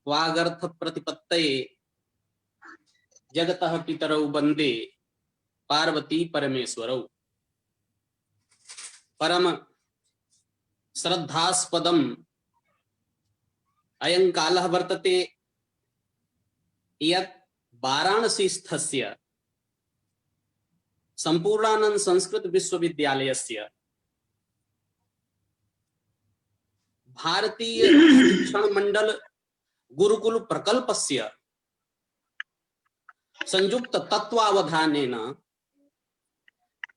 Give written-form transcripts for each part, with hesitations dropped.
वागर्थ प्रतिपत्तये जगतः पितरौ वंदे पार्वती परमेश्वरौ। परम श्रद्धास्पदम अयं कालः वर्तते यत् वाराणसीस्थस्य संपूर्णानंद संस्कृत विश्वविद्यालयस्य भारतीय शिक्षण मंडल गुरुकुल प्रकल्पस्य संयुक्त तत्वावधानेन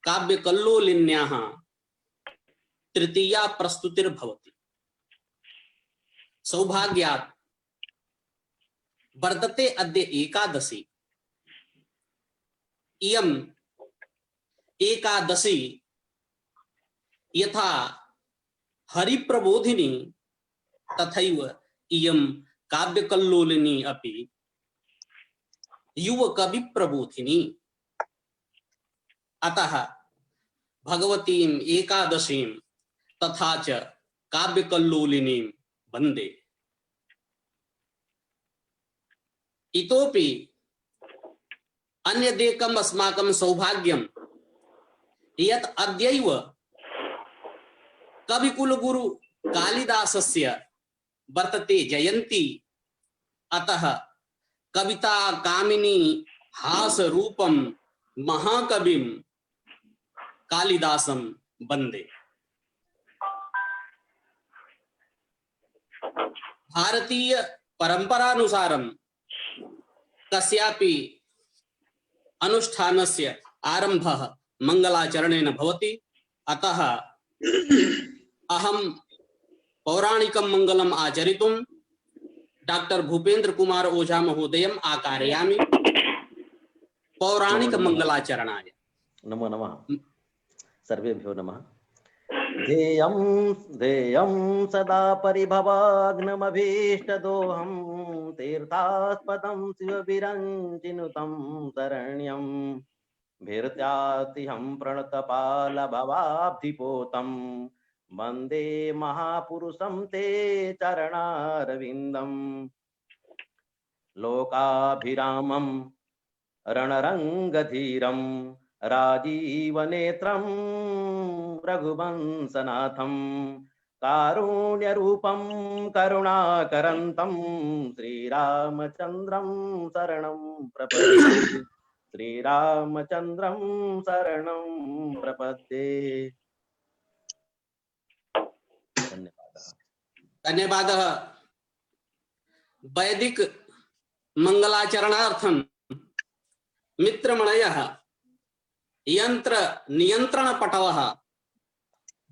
काव्यकल्लोलिन्याः तृतीया प्रस्तुतिर्भवति। सौभाग्यात् वर्तते अद्य एकादशी। इयम् एकादशी यथा हरिप्रबोधिनी तथैव इयं काव्यकल्लोलिनी अपि युवकवि प्रबोधिनी। अतः भगवतीं एकादशीं तथा च काव्यकल्लोलिनीं वन्दे। इतोपि अन्यदेकम् अस्माकं सौभाग्यं यत् अद्यैव कविकुलगुरु कालिदासस्य वर्तते जयन्ती। अतः कविता कामिनी हास रूपं महाकविं कालिदासं वन्दे। भारतीय परंपरानुसारं कस्यापि अनुष्ठानस्य आरंभः मंगलाचरणेन भवति। अतः अहं पौराणिकं मंगलम् आचरितुं डॉक्टर भूपेन्द्र कुमार ओझा महोदयम् आकारयामि। पौराणिक मंगलाचरणाय नमो नमः। सर्वेभ्यो नमः। ध्येयं ध्येयं सदा परिभवाग्नमभीष्टदोहं तीर्थास्पदं शिवविरञ्चिनुतं शरण्यं भीर्त्यातिहं प्रणतपालभवाब्धिपोतं वन्दे महापुरुषं ते चरणारविन्दं लोकाभिरामं रणरङ्गधीरं राजीवनेत्रं रघुवंशनाथं कारुण्यरूपं करुणाकरन्तं श्रीरामचन्द्रं शरणं प्रपद्ये। श्रीरामचन्द्रं शरणं प्रपद्ये। धन्यवादः। वैदिक मंगलाचरणार्थं मित्रमणयः यंत्र नियंत्रण पटवः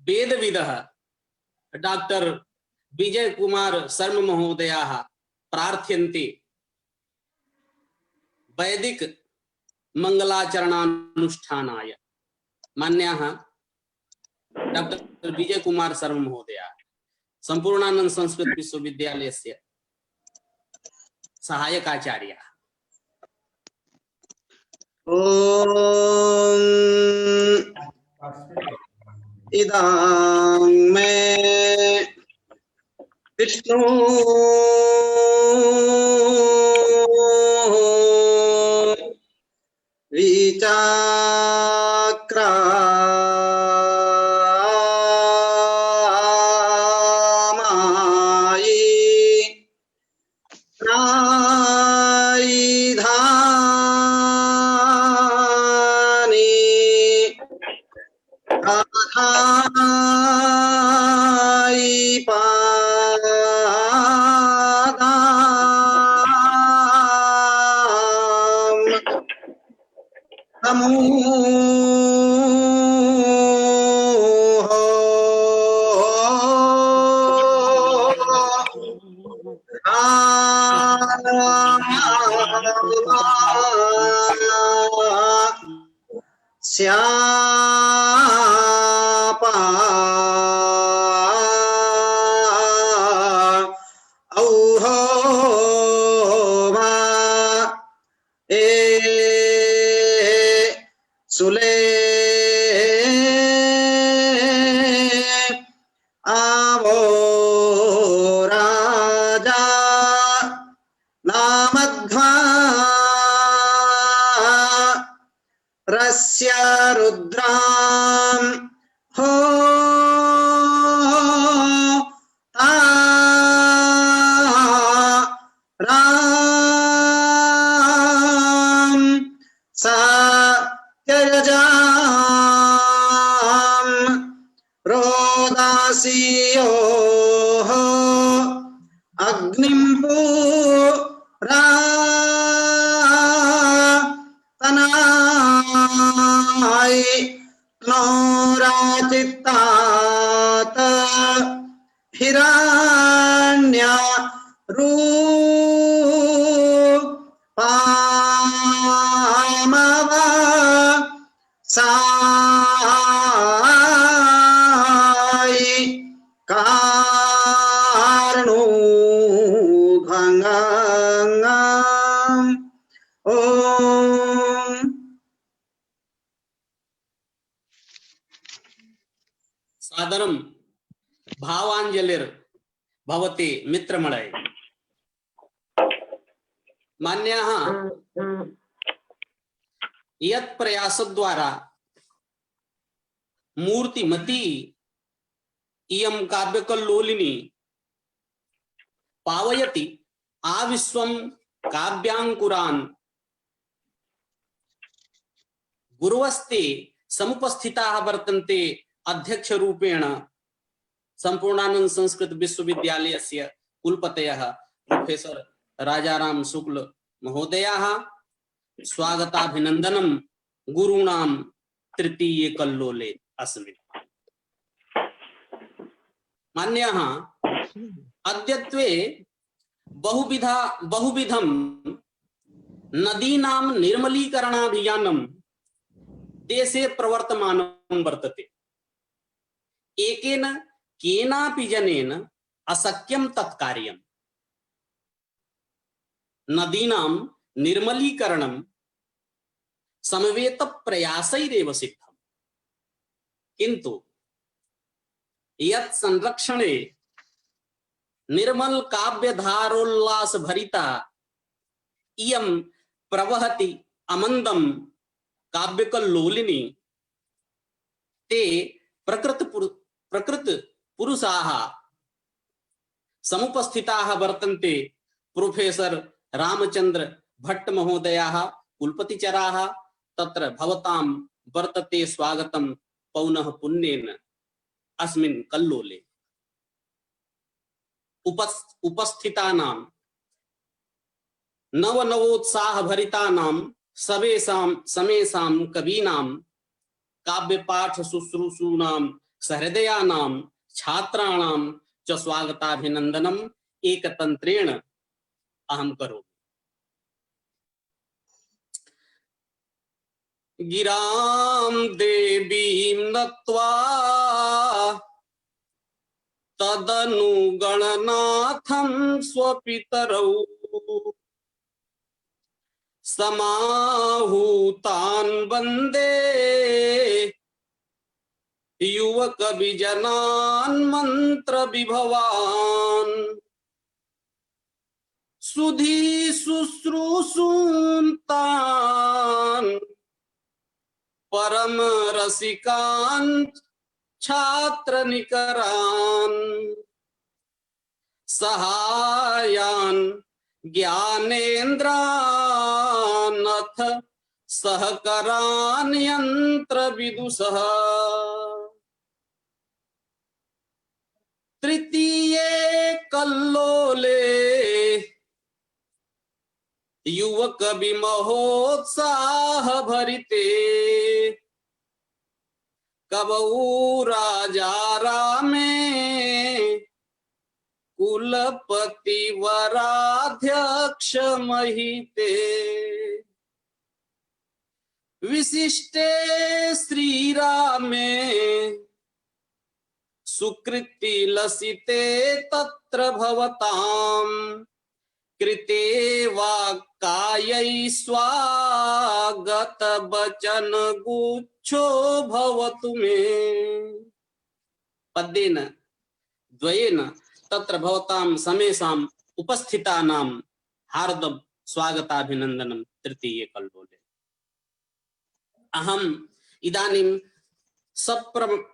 वेदविदः डॉक्टर विजय कुमार शर्मा महोदयाः प्रार्थ्यन्ते वैदिक मंगलाचरणानुष्ठानाय। मान्याः डॉक्टर विजय कुमार शर्मा महोदयाः संपूर्णानंद संस्कृत विश्वविद्यालयस्य सहायकाचार्याः। ओम इदां मे विष्णु विचाक्रामायि प्रायिधानि आधायि पादां श्यापा औहो मा ए सुले आवो राजा मध्वा रस्य रुद्रां हो राम सत्यजां रोदासीयो अग्निं पुरा तनाय नोराचित्तात हिरण्य रूपामव साय कारणोधंगं ओम। सादरम भावांजलिर भवते मित्रमणय। मान्याः यत् प्रयासद्वारा मूर्तिमती इयं काव्यकल्लोलिनी पावयति आविश्वं काव्यांकुरान् गुरुवस्ते समुपस्थिताः वर्तन्ते अध्यक्ष रूपेण संपूर्णानंद संस्कृत विश्वविद्यालयस्य कुलपतयः प्रोफेसर राजाराम शुक्ल महोदयाः स्वागताभिनन्दनं गुरूणां तृतीये कल्लोले अस्मिन्। मान्याः अद्यत्वे बहुविधं नदीनां निर्मलीकरणाभियानं देशे प्रवर्तमानं वर्तते। एकेन केनापि जनेन अशक्यं तत्कार्यम्। नदीनां निर्मलीकरणं समवेत प्रयासैरेव सिद्धम्। किन्तु यत् संरक्षणे निर्मल काव्यधारोल्लास भरिता इयं प्रवहति अमन्दं काव्यकल्लोलिनी ते प्रकृत पुरुषाः समुपस्थिताः वर्तन्ते। प्रोफेसर रामचंद्र भट्ट महोदयाः कुलपतिचराः तत्र भवतां वर्तते स्वागतं पौनः पुन्येन अस्मिन् कल्लोले। उपस्थितानां नवनवोत्साहभरितानां समेषां कवीनां काव्यपाठ शुश्रूषूणां सहृदयानां छात्राणां च स्वागताभिनन्दनम् एकतन्त्रेण अहं करोमि। गिरां देवीं नत्वा तदनुगणनाथं स्वपितरौ समाहूतान् वन्दे युवकविजनान् मन्त्रविभवान् सुधी शुश्रूषून्तान् परम रसिकान् छात्रनिकरान् सहायान् ज्ञानेन्द्रानथ सहकरान् यन्त्रविदुषः तृतीये कल्लोले युवकवि महोत्साह भरिते कबऊ राजा रामे कुलपति वराध्यक्ष महिते विशिष्टे श्री रामे सुकृति लसिते तत्र भवतां कृते वाक्कायै स्वागत वचन गुच्छो भवतु मे। पद्येन द्वयेन तत्र भवतां समेषाम् उपस्थितानां हार्दं स्वागताभिनन्दनं तृतीये कल्लोले। अहम् इदानीं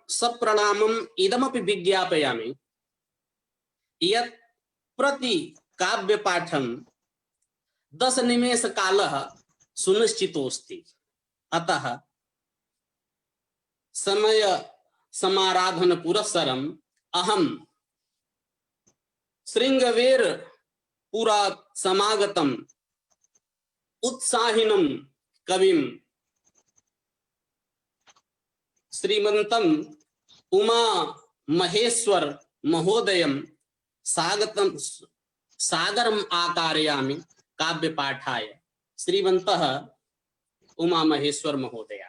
सप्रणामम् इदमपि विज्ञापयामि यत् प्रति काव्यपाठं 10 निमेषकालः सुनिश्चितोऽस्ति। अतः समय समाराधन पुरस्सरम् अहं शृंगवेर पुरा समागतम् उत्साहिनं कविं श्रीमन्तं उमा महेश्वर महोदयं सादरम् आकारयामि काव्यपाठाय। श्रीमन्तः उमा महेश्वर महोदय।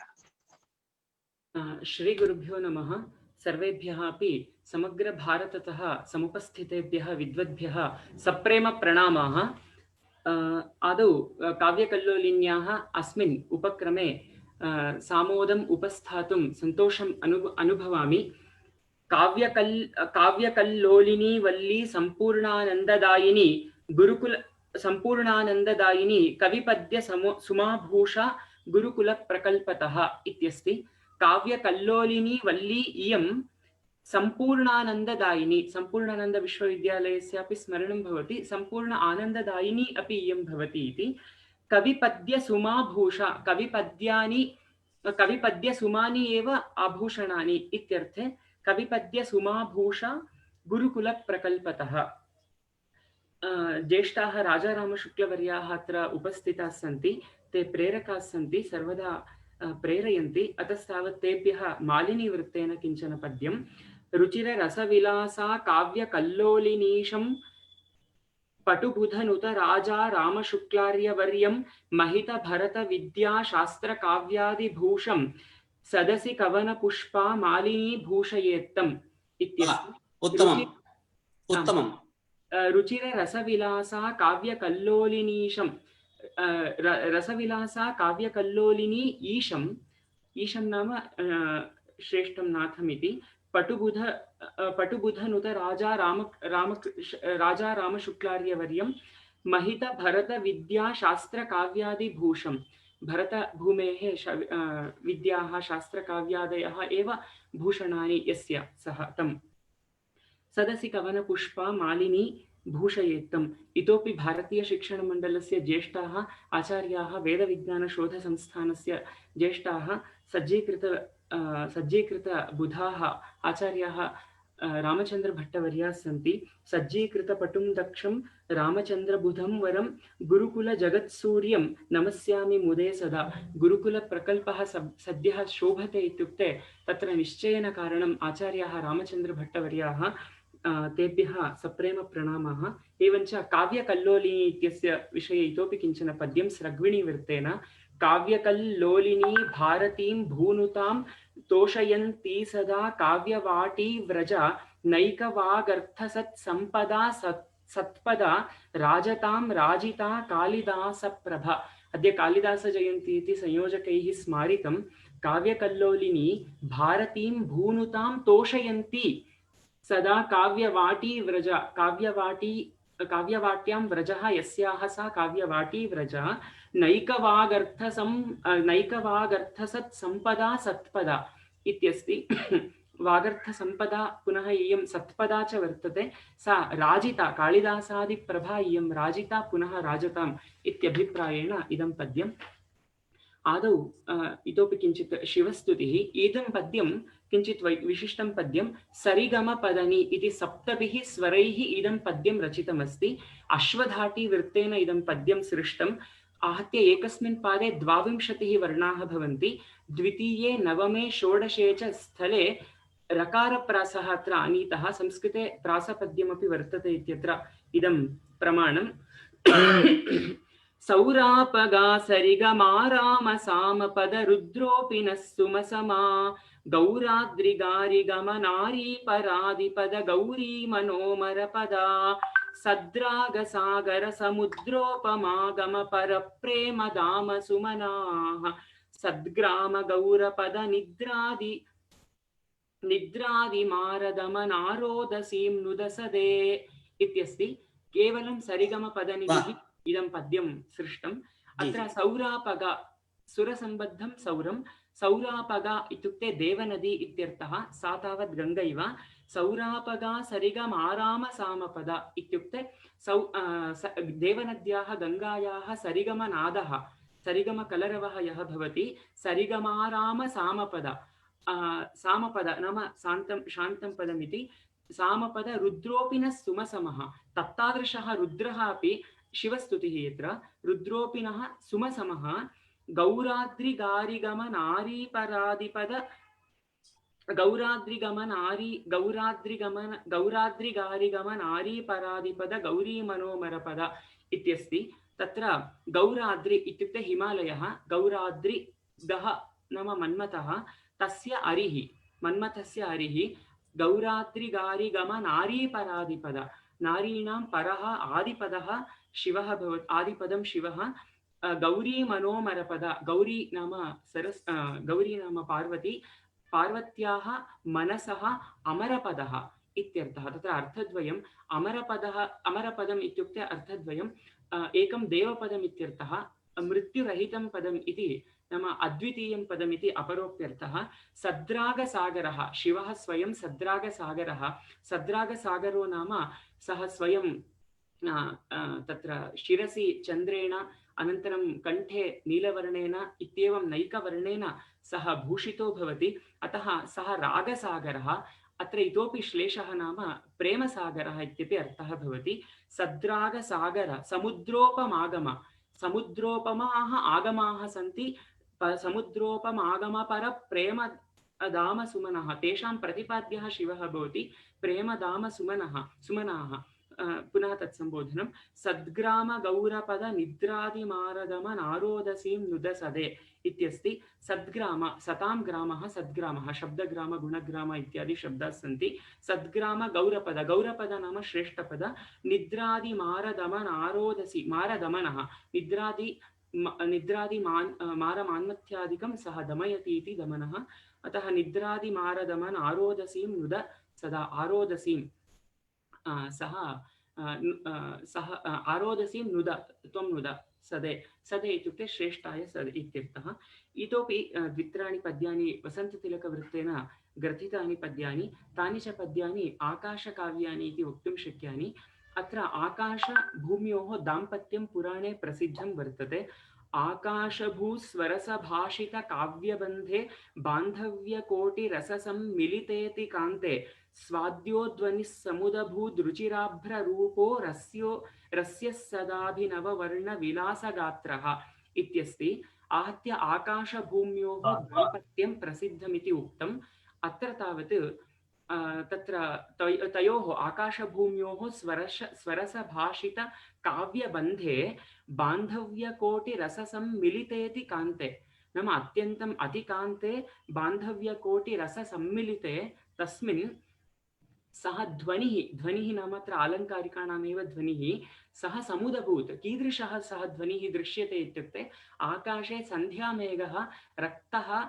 श्री गुरुभ्यो नमः। सर्वेभ्यः अपि समग्र भारततः समुपस्थितेभ्यः विद्वद्भ्यः सप्रेम प्रणामाः। आदौ काव्यकल्लोलिन्याः अस्मिन् उपक्रमे सामोदम् उपस्थातुं सन्तोषम् अनुभवामि। काव्यकल्लोलिनी वल्ली सम्पूर्णानन्ददायिनी गुरुकुल सम्पूर्णानन्ददायिनी कविपद्य सुमाभूषा गुरुकुल प्रकल्पतः इत्यस्ति। काव्यकल्लोलिनी वल्ली इयं सम्पूर्णानन्ददायिनी, सम्पूर्णानन्द विश्वविद्यालयस्यापि स्मरणं भवति, सम्पूर्ण आनन्ददायिनी अपि इयं भवति इति। कविपद्य सुमाभूषा, कविपद्य सुमानि एव आभूषणानि इत्यर्थे कविपद्य सुमाभूषा गुरुकुल प्रकल्पतः। ज्येष्ठाः राजारामशुक्लवर्याः अत्र उपस्थिताः सन्ति। ते प्रेरकाः सन्ति, सर्वदा प्रेरयन्ति। अतस्तावत् तेभ्यः मालिनीवृत्तेन किञ्चन पद्यं। रुचिररसविलासा काव्यकल्लोलिनीशं पटुबुधनुत राजा रामशुक्लार्यवर्यं महितभरतविद्याशास्त्रकाव्यादिभूषं सदसि कवनपुष्पा मालिनी भूषयेत्तम् इत्यस्ति। उत्तमम्। रुचिररसविलासा काव्यकल्लोलिनीशं, रसविलासा काव्यकल्लोलिनी ईशं, ईशं नाम श्रेष्ठं नाथमिति। पटुबुधनुत राजा रामशुक्लार्यवर्यं महित भरत विद्या शास्त्र काव्यादिभूषं, भरतभूमेः विद्याः शास्त्रकाव्यादयः एव भूषणानि यस्य सः तं सदसि कवनपुष्पा मालिनी भूषयेत्तम्। इतोपि भारतीयशिक्षणमण्डलस्य ज्येष्ठाः आचार्याः, वेदविज्ञानशोधसंस्थानस्य ज्येष्ठाः सज्जीकृतबुधाः आचार्याः रामचन्द्रभट्टवर्याः सन्ति। सज्जीकृतपटुं दक्षं रामचन्द्रबुधं वरं गुरुकुलजगत्सूर्यं नमस्यामि मुदे सदा। गुरुकुलप्रकल्पः सद्यः शोभते इत्युक्ते तत्र निश्चयेन कारणम् आचार्याः रामचन्द्रभट्टवर्याः। तेभ्यः सप्रेम प्रणामाः। एवञ्च काव्यकल्लोलिनी इत्यस्य विषये इतोपि किञ्चन पद्यं स्रग्विणीवृत्तेन। काव्यकल्लोलिनी भारतीं भूनुतां तोषयन्ती सदा काव्यवाटी व्रजा नैकवागर्थसत्सम्पदा सत्पदा राजतां राजिता कालिदासप्रभा। अद्य कालिदासजयन्ती इति संयोजकैः स्मारितं। काव्यकल्लोलिनी भारतीं भूनुतां तोषयन्ती सदा काव्यवाटी व्रजा, काव्यवाट्यां व्रजः यस्याः सा काव्यवाटी व्रजा नैकवागर्थसत्सम्पदा सत्पदा इत्यस्ति। वागर्थसम्पदा पुनः इयं सत्पदा च वर्तते। सा राजिता, कालिदासादिप्रभा इयं राजिता पुनः राजताम् इत्यभिप्रायेण इदं पद्यम्। आदौ इतोपि किञ्चित् शिवस्तुतिः। इदं पद्यं किञ्चित् विशिष्टं पद्यं। सरिगमपदनी इति 7 स्वरैः इदं पद्यं रचितमस्ति। अश्वधाटीवृत्तेन इदं पद्यं सृष्टम्। आहत्य एकस्मिन् पादे 22 वर्णाः भवन्ति। द्वितीये, नवमे, षोडशे च स्थले रकारप्रासः अत्र आनीतः। संस्कृते प्रासपद्यमपि वर्तते इत्यत्र इदं प्रमाणम्। सौरापगा सरिगमाराम सामपद रुद्रोऽपि नः सुमसमा गौराद्रिगारिगमनारी परादिपद गौरी मनोमरपदा सद्राग सागर समुद्रोपमागम परप्रेम दाम सुमनाः सद्ग्राम गौरपद निद्रादिमारदमनारोदसीं नुदसदे इत्यस्ति। केवलं सरिगम पदनिधिः इदं पद्यं सृष्टम्। जी, अत्र जी। सौरापग सुरसम्बद्धं सौरं सौरापग इत्युक्ते देवनदी इत्यर्थः, सा तावत् गङ्गैव। सौरापगा सरिगमाराम सामपद इत्युक्ते देवनद्याः गङ्गायाः सरिगमनादः सरिगमकलरवः यः भवति सरिगमाराम सामपद। सामपद नाम शान्तं पदमिति। सामपद रुद्रोऽपि नः सुमसमः, तत्तादृशः रुद्रः अपि शिवस्तुतिः यत्र रुद्रोऽपि नः सुमसमः गौराद्रिगारिगमनारीपरादिपद गौराद्रिगारिगमनारीपरादिपद गौरीमनोमरपद इत्यस्ति। तत्र गौराद्रि इत्युक्ते हिमालयः, गौराद्रि गः नाम मन्मथः, तस्य अरिः मन्मथस्य अरिः गौराद्रिगारिगमनारीपरादिपद, नारीणां परः आदिपदः शिवः भवति, आदिपदं शिवः। गौरी मनोमरपद, गौरी नाम गौरी नाम पार्वती, पार्वत्याः मनसः अमरपदः इत्यर्थः। तत्र अर्थद्वयम्। अमरपदम् इत्युक्ते अर्थद्वयम्। एकं देवपदम् इत्यर्थः, मृत्युरहितं पदम् इति नाम अद्वितीयं पदमिति अपरोप्यर्थः। सद्रागसागरः, शिवः स्वयं सद्रागसागरः। सद्रागसागरो नाम सः स्वयं तत्र शिरसि चन्द्रेण, अनन्तरं कण्ठे नीलवर्णेन इत्येवं नैकवर्णेन सः भूषितो भवति, अतः सः रागसागरः। अत्र इतोपि श्लेषः नाम प्रेमसागरः इत्यपि अर्थः भवति। सद्रागसागर समुद्रोपमागम, समुद्रोपमाः आगमाः सन्ति, समुद्रोपमागमपरप्रेमदामसुमनः, तेषां प्रतिपाद्यः शिवः भवति प्रेमदामसुमनाः। पुनः तत्सम्बोधनं। सद्ग्रामगौरपद निद्रादिमारगम नारोदसीं नुदसदे इत्यस्ति। सद्ग्राम सतां ग्रामः, सद्ग्रामः शब्दग्राम गुणग्राम इत्यादि शब्दाः सन्ति। सद्ग्राम गौरपद, गौरपद नाम श्रेष्ठपद। निद्रादिमारदमन आरोदसी, मारदमनः निद्रादि मारमान्मथ्यादिकं सः दमयति इति दमनः, अतः निद्रादिमारदमन आरोदसीं नुद सदा, आरोदसीं सः आरोदसीं नुद, त्वं नुद सदे, सदे इत्युक्ते श्रेष्ठाय सदे इत्यर्थः। इतोपि द्वित्राणि पद्यानि वसन्ततिलकवृत्तेन ग्रथितानि पद्यानि, तानि च पद्यानि आकाशकाव्यानि इति वक्तुं शक्यानि। अत्र आकाशभूम्योः दाम्पत्यं पुराणे प्रसिद्धं वर्तते। आकाशभूस्वरसभाषितकाव्यबन्धे बान्धव्यकोटिरससम्मिलितेति कान्ते स्वाद्योध्वनिः समुदभूद्रुचिराभ्ररूपो रस्यः सदाभिनववर्णविलासगात्रः इत्यस्ति। आहत्य आकाशभूम्योः दाम्पत्यं प्रसिद्धमिति उक्तम्। अत्र तावत् तत्र तयोः आकाशभूम्योः स्वरसभाषितकाव्यबन्धे बान्धव्यकोटिरससम्मिलितेति कान्ते, नाम अत्यन्तम् अतिकान्ते बान्धव्यकोटिरससम्मिलिते तस्मिन् सः ध्वनिः, ध्वनिः नाम अत्र आलङ्कारिकाणामेव ध्वनिः, सः समुदभूत्। कीदृशः सः ध्वनिः दृश्यते इत्युक्ते आकाशे सन्ध्यामेघः रक्तः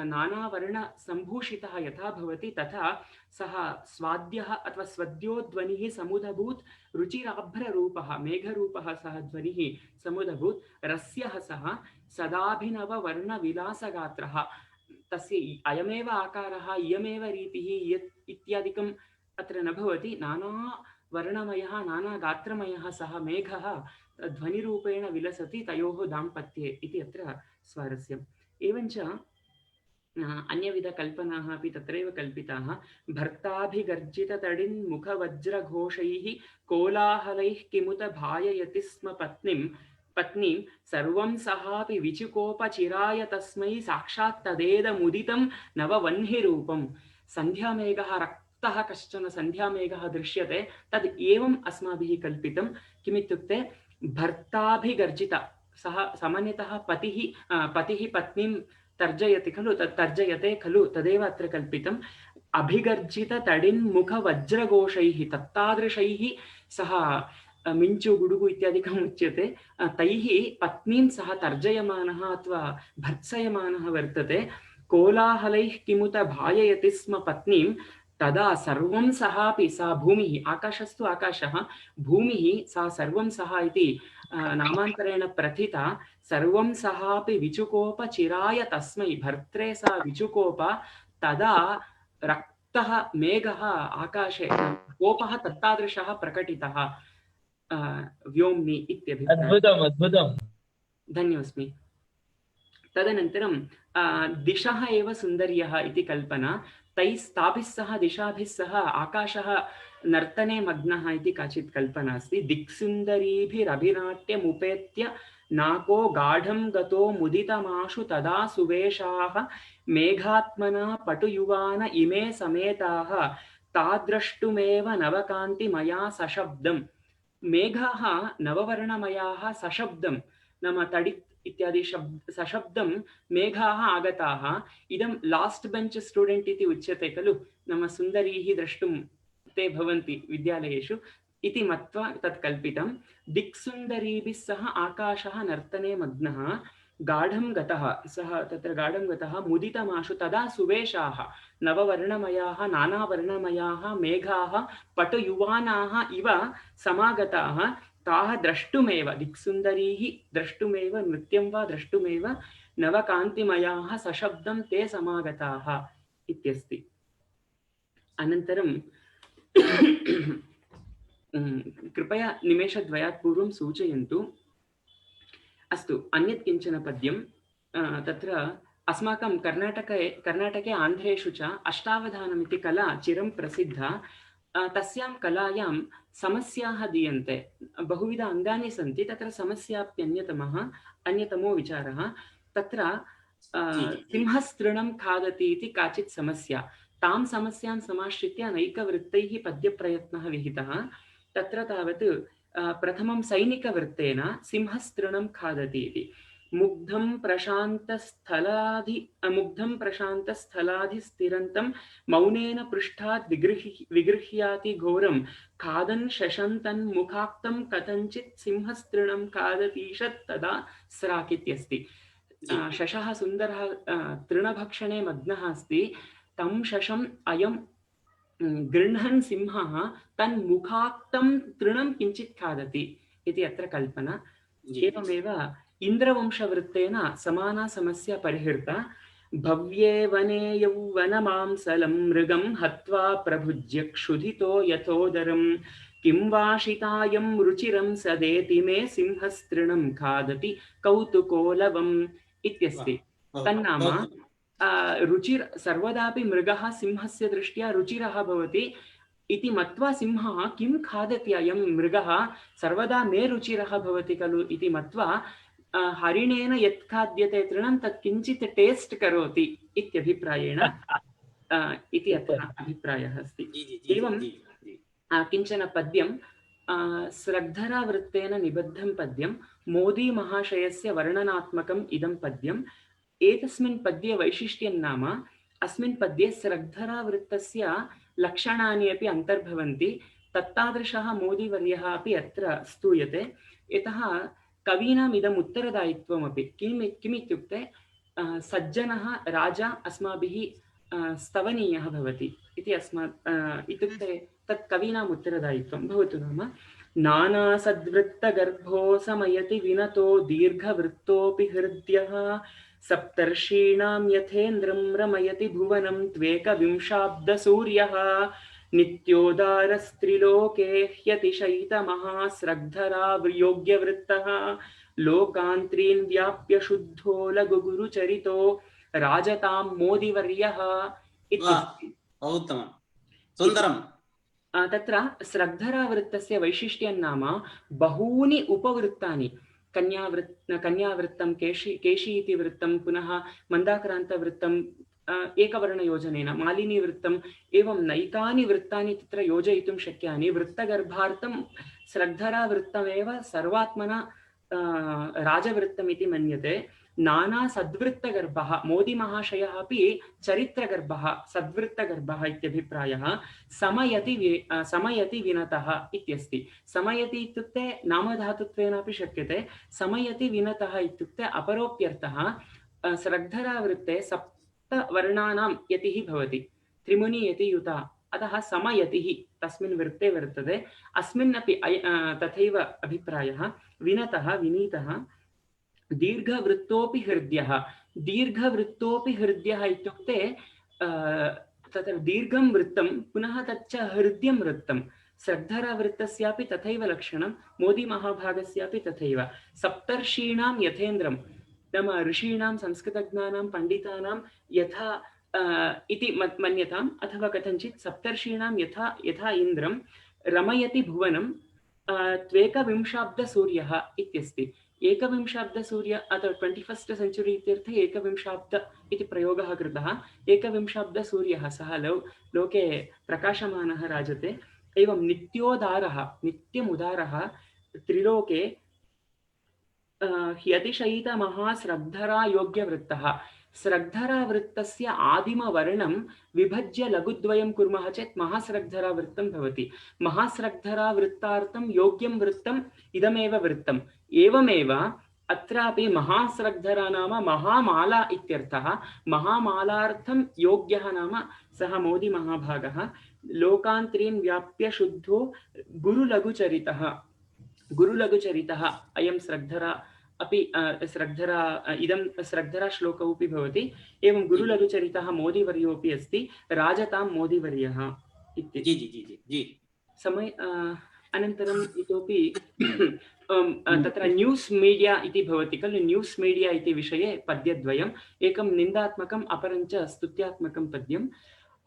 नानावर्णसम्भूषितः यथा भवति, तथा सः स्वाद्यः अथवा स्वद्यो ध्वनिः समुदभूत्। रुचिराभ्ररूपः मेघरूपः सः ध्वनिः समुदभूत्। रस्यः सः सदाभिनववर्णविलासगात्रः, तस्य अयमेव आकारः, इयमेव रीतिः इत्यादिकम् अत्र न भवति। नानावर्णमयः नानागात्रमयः सः मेघः ध्वनिरूपेण विलसति तयोः दाम्पत्ये इति अत्र स्वारस्यम्। एवञ्च अन्यविधकल्पनाः अपि तत्रैव कल्पिताः। भर्ताभिगर्जिततडिन्मुखवज्रघोषैः कोलाहलैः किमुत भाययति स्म पत्नीं सर्वं सहापि विचुकोपचिराय तस्मै साक्षात् तदेदमुदितं नववह्निरूपं। सन्ध्यामेघः रक्तः कश्चन सन्ध्यामेघः दृश्यते, तद् एवम् अस्माभिः कल्पितं। किमित्युक्ते भर्ताभिगर्जित, सः सामान्यतः पतिः पत्नीं तर्जयति खलु, तत् तर्जयते खलु, तदेव अत्र कल्पितम्। अभिगर्जिततडिन्मुखवज्रघोषैः, तत्तादृशैः सः मिञ्चु गुडुगु इत्यादिकम् उच्यते, तैः पत्नीं सः तर्जयमानः अथवा भर्त्सयमानः वर्तते। कोलाहलैः किमुत भाययति स्म पत्नीं, तदा सर्वं सहापि सा भूमिः, आकाशस्तु आकाशः, भूमिः सा सर्वं सः इति नामान्तरेण प्रथिता। सर्वं सहापि विचुकोप चिराय तस्मै, भर्त्रे सा विचुकोप, तदा रक्तः मेघः आकाशे, कोपः तत्तादृशः प्रकटितः व्योम्नि इत्यभिप्रायः। अद्भुतम् अद्भुतम्। धन्योऽस्मि। तदनन्तरं दिशः एव सुन्दर्यः इति कल्पना। तैस्ताभिः सह दिशाभिः सह आकाशः नर्तने मग्नः इति काचित् कल्पना अस्ति। दिक्सुन्दरीभिरभिनाट्यमुपेत्य नाको गाढं गतो मुदितमाशु तदा सुवेशाः, मेघात्मना पटुयुवान इमे समेताः, ताद्रष्टुमेव नवकान्तिमया सशब्दम्। मेघाः नववर्णमयाः सशब्दं नाम तडित् इत्यादि सशब्दं मेघाः आगताः। इदं लास्ट् बेञ्च् स्टूडेण्ट् इति उच्यते खलु, नाम सुन्दरीः द्रष्टुं ते भवन्ति विद्यालयेषु इति मत्वा तत् कल्पितं। दिक्सुन्दरीभिः सह आकाशः नर्तने मग्नः, गाढं गतः, सः तत्र गाढं गतः, मुदितमाशु तदा सुवेशाः, नववर्णमयाः नानावर्णमयाः मेघाः पटुयुवानाः इव समागताः, ताः द्रष्टुमेव, दिक्सुन्दरीः द्रष्टुमेव, नृत्यं वा द्रष्टुमेव, नवकान्तिमयाः सशब्दं ते समागताः इत्यस्ति। अनन्तरं कृपया निमेषद्वयात् पूर्वं सूचयन्तु। अस्तु, अन्यत् किञ्चन पद्यं तत्र अस्माकं कर्णाटके आन्ध्रेषु च अष्टावधानमिति कला चिरं प्रसिद्धा। तस्यां कलायां समस्याः दीयन्ते, बहुविध अङ्गानि सन्ति, तत्र अन्यतमो विचारः तत्र सिंहस्तृणं खादति इति काचित् समस्या। तां समस्यां समाश्रित्य नैकवृत्तैः पद्यप्रयत्नः विहितः। तत्र तावत् प्रथमं सैनिकवृत्तेन सिंहस्तृणं खादति इति। मुग्धं प्रशान्तस्थलाधिस्थिरन्तं मौनेन पृष्ठात् विगृह्याति घोरं, खादन् शशन्तन् मुखाक्तं कथञ्चित् सिंहस्तृणं खादतीषत् तदा स्राक् इत्यस्ति। शशः सुन्दरः तृणभक्षणे मग्नः अस्ति। तं शशम् अयं गृह्णन् सिंहः तन्मुखाक्तं तृणं किञ्चित् खादति इति अत्र कल्पना। एवमेव इन्द्रवंशवृत्तेन समाना समस्या परिहृता। भव्ये वने यौवनमांसलं मृगं हत्वा प्रभुज्य क्षुधितो यथोदरं, किं वाशितायं रुचिरं सदेति मे सिंहस्तृणं खादति कौतुकोलवम् इत्यस्ति। तन्नाम रुचिर सर्वदापि मृगः सिंहस्य दृष्ट्या रुचिरः भवति इति मत्वा सिंहः किं खादति अयं मृगः, सर्वदा मे रुचिरः भवति खलु इति मत्वा हरिणेन यत् खाद्यते तृणं तत् किञ्चित् टेस्ट् करोति इत्यभिप्रायेण इति अत्र अभिप्रायः अस्ति। एवं किञ्चन पद्यं स्रग्धरावृत्तेन निबद्धं पद्यं, मोदी महाशयस्य वर्णनात्मकम् इदं पद्यम्। एतस्मिन् पद्ये वैशिष्ट्यं नाम अस्मिन् पद्ये स्रग्धरावृत्तस्य लक्षणानि अपि अन्तर्भवन्ति। तत्तादृशः मोदीवर्यः अपि अत्र स्तूयते। यतः कवीनाम् इदम् उत्तरदायित्वमपि किमित्युक्ते सज्जनः राजा अस्माभिः स्तवनीयः भवति इति इत्युक्ते तत् कवीनाम् उत्तरदायित्वं भवतु। नाम नानासद्वृत्तगर्भो समयति विनतो दीर्घवृत्तोऽपि हृद्यः, सप्तर्षीणां यथेन्द्रं रमयति भुवनं त्वेकविंशाब्दसूर्यः, नित्योदारस्त्रिलोके ह्यतिशयितमहास्रग्धरा योग्यवृत्तः, लोकान्त्रीन् व्याप्य शुद्धो लघुगुरुचरितो राजतां मोदिवर्यः इत्यस्ति। उत्तमं, सुन्दरं। तत्र स्रग्धरावृत्तस्य वैशिष्ट्यं नाम बहूनि उपवृत्तानि, कन्यावृत्तं, केशी इति वृत्तं, पुनः मन्दाक्रान्तवृत्तं एकवर्णयोजनेन, मालिनीवृत्तम्, एवं नैकानि वृत्तानि तत्र योजयितुं शक्यानि। वृत्तगर्भार्थं स्रग्धरावृत्तमेव सर्वात्मना राजवृत्तमिति मन्यते। नाना सद्वृत्तगर्भः, मोदीमहाशयः अपि चरित्रगर्भः, सद्वृत्तगर्भः इत्यभिप्रायः। समयति विनतः इत्यस्ति। समयति इत्युक्ते नामधातुत्वेनापि शक्यते। समयति विनतः इत्युक्ते अपरोप्यर्थः। स्रग्धरावृत्ते सप्तवर्णानां यतिः भवति, त्रिमुनि यतियुता अतः समयतिः तस्मिन् वृत्ते वर्तते। अस्मिन्नपि तथैव अभिप्रायः विनतः विनीतः दीर्घवृत्तोऽपि हृद्यः। दीर्घवृत्तोऽपि हृद्यः इत्युक्ते तत्र दीर्घं वृत्तं पुनः तच्च हृद्यं वृत्तं। श्रद्धरवृत्तस्यापि तथैव लक्षणं, मोदीमहाभागस्यापि तथैव। सप्तर्षीणां यथेन्द्रं नाम ऋषीणां संस्कृतज्ञानां पण्डितानां यथा इति मन्यताम्, अथवा कथञ्चित् सप्तर्षीणां यथा इन्द्रं रमयति भुवनं त्वेकविंशाब्दसूर्यः इत्यस्ति। एकविंशाब्दसूर्य अथवा 21st सेञ्चुरी इत्यर्थे एकविंशाब्द इति प्रयोगः कृतः। एकविंशाब्दसूर्यः सः लोके प्रकाशमानः राजते। एवं नित्योदारः नित्यमुदारः त्रिलोके ह्यतिशयितमहाश्रद्धरा योग्यवृत्तः। श्रद्धरावृत्तस्य आदिमवर्णं विभज्य लघुद्वयं कुर्मः चेत् महाश्रद्धरावृत्तं भवति। महाश्रद्धरावृत्तार्थं योग्यं वृत्तम् इदमेव वृत्तम्। एवमेव अत्रापि महाश्रद्धरा नाम महामाला इत्यर्थः। महामालार्थं योग्यः नाम सः मोदीमहाभागः। लोकान्तरीन् व्याप्य शुद्धो गुरुलघुचरितः। गुरुलघुचरितः अयं श्रद्धरा अपि श्रद्धरा इदं श्रद्धरा श्लोकोऽपि भवति। एवं गुरुलघुचरितः मोदीवर्योऽपि अस्ति, राजतां मोदीवर्यः इति। जी जी जी जी जी। समय अनन्तरम् इतोपि तत्र न्यूस् मीडिया इति भवति खलु। न्यूस् मीडिया इति विषये पद्यद्वयम्, एकं निन्दात्मकम् अपरं च स्तुत्यात्मकं पद्यम्।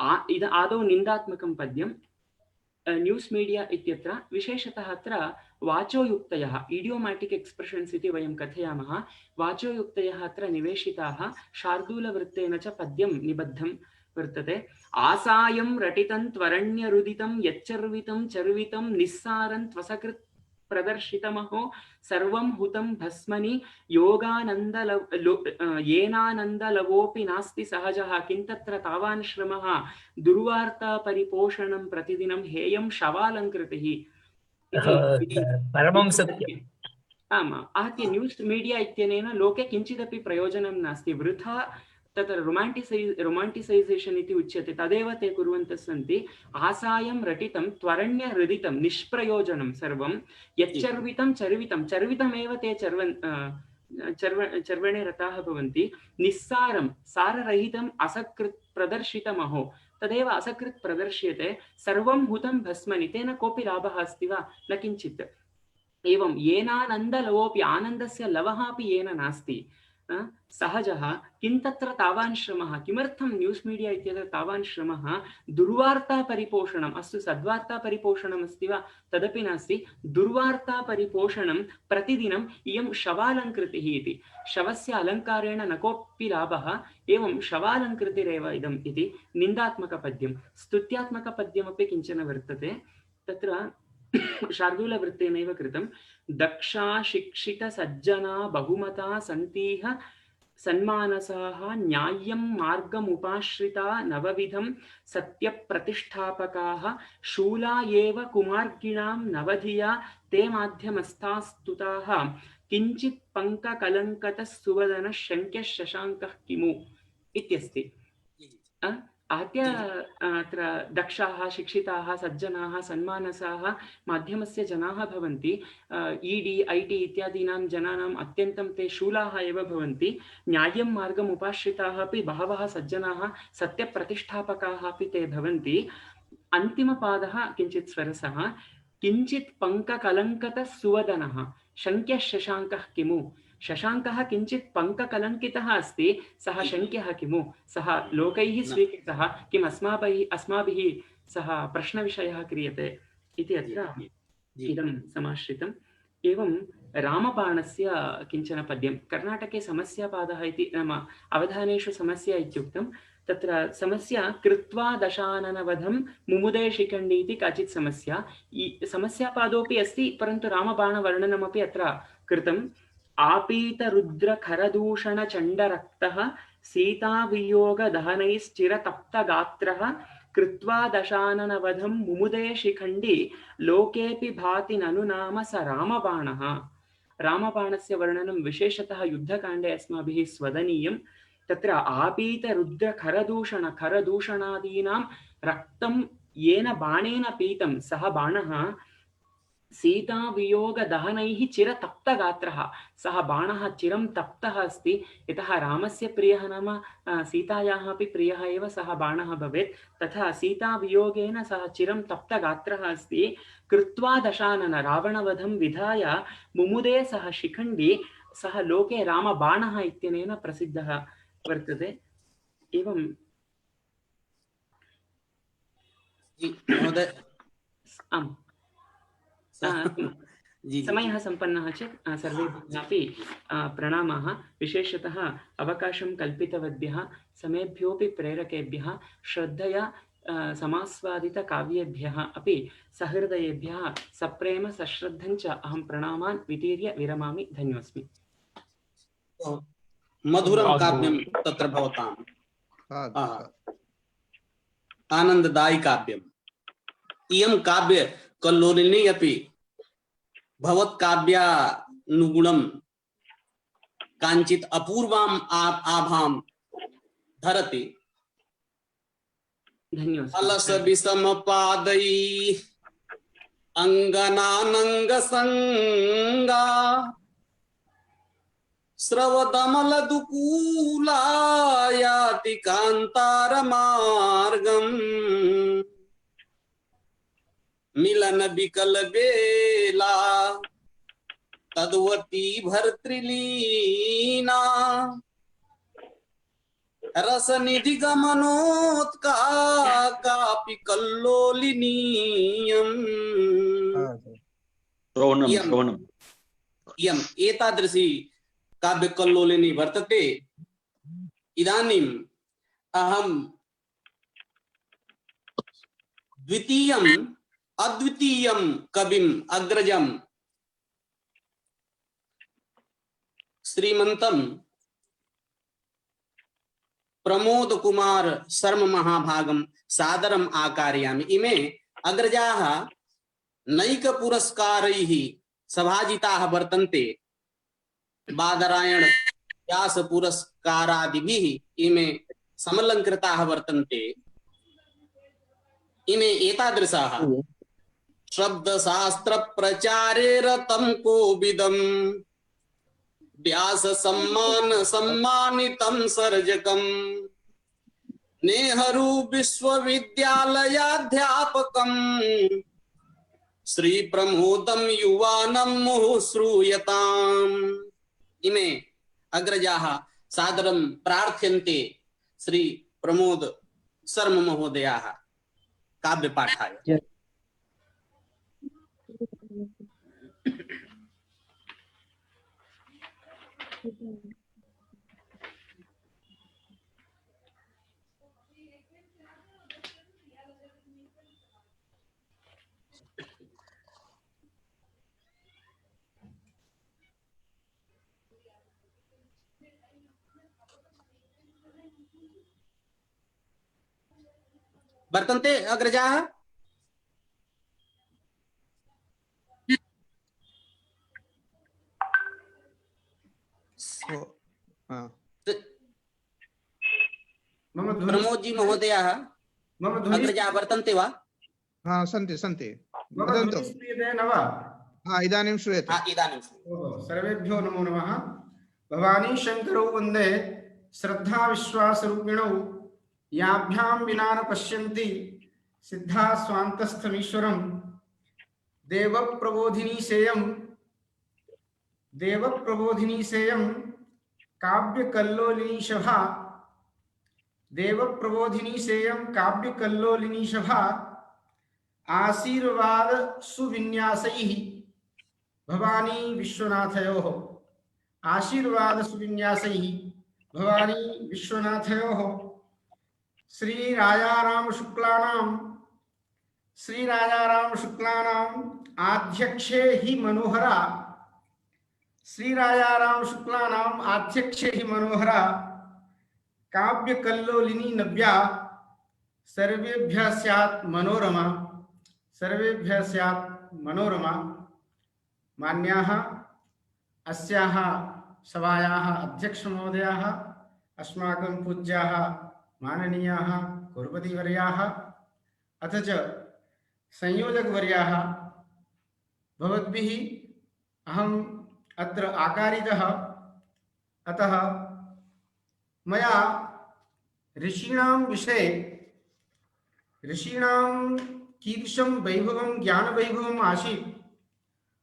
आदौ निन्दात्मकं पद्यं। न्यूस् मीडिया इत्यत्र विशेषतः अत्र वाचोयुक्तयः इडियोमैटिक् एक्स्प्रेशन्स् इति वयं कथयामः। वाचोयुक्तयः अत्र निवेशिताः। शार्दूलवृत्तेन च पद्यं निबद्धं वर्तते। आसायं रटितं त्वरण्यरुदितं यच्चर्वितं चर्वितं निस्सारं त्वसकृत् प्रदर्शितमहो सर्वं हुतं भस्मनि येनानन्दलवोऽपि नास्ति सहजः किन्तत्र तावान् श्रमः दुर्वार्ता परिपोषणं प्रतिदिनं हेयं शवालङ्कृतिः परमं सत्यम्। आम्, आहत्य न्यूस् मीडिया इत्यनेन लोके किञ्चिदपि प्रयोजनं नास्ति। वृथा तत्र रोमाण्टिसैसेशन् इति उच्यते, तदेव ते कुर्वन्तः सन्ति। आसायं रटितं त्वरण्यहृदितं निष्प्रयोजनं सर्वं। यच्चर्वितं चर्वितं चर्वितमेव ते चर्वणे रताः भवन्ति। निस्सारं साररहितम् असकृत् प्रदर्शितमहो तदेव असकृत् प्रदर्श्यते। सर्वं हुतं भस्मनि तेन कोऽपि लाभः अस्ति वा? न किञ्चित्। एवं येनानन्दलवोऽपि आनन्दस्य लवः अपि येन नास्ति सहजः किन्तत्र तावान् श्रमः। किमर्थं न्यूस् मीडिया इत्यत्र तावान् श्रमः? दुर्वार्तापरिपोषणम्। अस्तु, सद्वार्तापरिपोषणम् अस्ति वा? तदपि नास्ति। दुर्वार्तापरिपोषणं प्रतिदिनम् इयं शवालङ्कृतिः इति। शवस्य अलङ्कारेण न कोऽपि लाभः। एवं शवालङ्कृतिरेव इदम् इति निन्दात्मकपद्यं। स्तुत्यात्मकपद्यमपि किञ्चन वर्तते तत्र शार्दूलवृत्तेनैव कृतं। दक्षा शिक्षितसज्जना बहुमता सन्तीह सन्मानसाः न्याय्यं मार्गमुपाश्रिता नवविधं सत्यप्रतिष्ठापकाः शूला एव कुमार्गिणां नवधिया ते माध्यमस्थास्तुताः किञ्चित् पङ्ककलङ्कतः सुवदनः शङ्क्यः शशाङ्कः किमु इत्यस्ति। आहत्य अत्र दक्षाः शिक्षिताः सज्जनाः सन्मानसाः माध्यमस्य जनाः भवन्ति। ईडी ऐटी इत्यादीनां जनानाम् अत्यन्तं ते शूलाः एव भवन्ति। न्याय्यं मार्गम् उपाश्रिताः अपि बहवः सज्जनाः सत्यप्रतिष्ठापकाः अपि ते भवन्ति। अन्तिमपादः किञ्चित् स्वरसः। किञ्चित् पङ्ककलङ्कतः सुवदनः शङ्क्यः शशाङ्कः किमु। शशाङ्कः किञ्चित् पङ्ककलङ्कितः अस्ति, सः शङ्क्यः किमु? सः लोकैः स्वीकृतः, किम् अस्माभिः सः प्रश्नविषयः क्रियते इति अत्र इदं समाश्रितम्। एवं रामबाणस्य किञ्चन पद्यं। कर्णाटके समस्यापादः इति नाम अवधानेषु समस्या इत्युक्तं। तत्र समस्या कृत्वा दशाननवधं मुमुदे शिखण्डी इति काचित् समस्या। समस्यापादोऽपि अस्ति, परन्तु रामबाणवर्णनमपि अत्र कृतम्। आपीतरुद्रखरदूषणचण्डरक्तः सीतावियोगदहनैश्चिरतप्तगात्रः कृत्वा दशाननवधं मुमुदे शिखण्डी लोकेऽपि भाति ननु नाम स रामबाणः। रामबाणस्य वर्णनं विशेषतः युद्धकाण्डे अस्माभिः स्वदनीयं। तत्र आपीतरुद्रखरदूषणादीनां रक्तं येन बाणेन पीतं सः बाणः सीतावियोगदहनैः चिरतप्तगात्रः। सः बाणः चिरं तप्तः अस्ति, यतः रामस्य प्रियः नाम सीतायाः अपि प्रियः एव सः बाणः भवेत्, तथा सीतावियोगेन सः चिरं तप्तगात्रः अस्ति। कृत्वा दशानन रावणवधं विधाय मुमुदे सः शिखण्डी, सः लोके रामबाणः इत्यनेन प्रसिद्धः वर्तते। एवं महोदय आम् जी समयः सम्पन्नः चेत् सर्वेभ्यः प्रणामाः। विशेषतः अवकाशं कल्पितवद्भ्यः समेभ्योऽपि प्रेरकेभ्यः श्रद्धया समास्वादितकाव्येभ्यः अपि सहृदयेभ्यः सप्रेम सश्रद्धं च अहं प्रणामान् वितीर्य विरमामि। धन्योऽस्मि। मधुरं काव्यं तत्र भवताम् आनन्ददायि काव्यम्। इयं काव्य कल्लोलिनी अपि भवत्काव्यानुगुणं काञ्चित् अपूर्वाम् आभां धरति। अलस विषमपादैः अङ्गनानङ्गसङ्गा स्रवदमलदुकूला याति कान्तारमार्गम् मिलन विकल बेला तद्वती भर्तृलीना रसनिधि गमनोत्का कापि कल्लोलिनीयम्। इयम् एतादृशी काव्य कल्लोलिनी वर्तते। इदानीम् अहं द्वितीयम् अद्वितीयं कविम् अग्रजं श्रीमन्तं प्रमोद कुमार शर्म महाभागं सादरम् आकारयामि। इमे अग्रजाः नैक पुरस्कारैः सभाजिताः वर्तन्ते। बादरायण व्यास पुरस्कारादिभिः इमे समलङ्कृताः वर्तन्ते। इमे एतादृशाः शब्दशास्त्र प्रचारे रतं कोविदं व्यास सम्मानितं सर्जकं नेहरू विश्वविद्यालयाध्यापकं श्री प्रमोदं युवानं मुहुः श्रूयताम्। इमे अग्रजाः सादरं प्रार्थ्यन्ते श्री प्रमोद शर्म महोदयाः काव्यपाठाय। वर्तन्ते अग्रजाः? प्रमोद जी महोदयाः अग्रजाः वर्तन्ते वा? सन्ति सन्ति। श्रूयते न वा? इदानीं श्रूयते। सर्वेभ्यो नमो नमः। भवानी शंकरौ वन्दे श्रद्धा विश्वासरूपिणौ याभ्यां विना न पश्यन्ति सिद्धा स्वान्तस्थमीश्वरं देवप्रबोधिनी सेयं काव्यकल्लोलिनी सभा आशीर्वाद सुविन्यासैः भवानी विश्वनाथयोः श्री राजाराम शुक्लानां आध्यक्षे हि मनोहरा काव्य कल्लोलिनी नव्या सर्वेभ्यः स्यात् मनोरमा। मान्याः अस्याः सभायाः अध्यक्ष महोदयाः, अस्माकं पूज्याः माननीयाः कुलपतिवर्याः, अथ च संयोजकवर्याः भवद्भिः अहम् अत्र आकारितः, अतः मया ऋषीणां विषये ऋषीणां कीदृशं वैभवं ज्ञानवैभवम् आसीत्,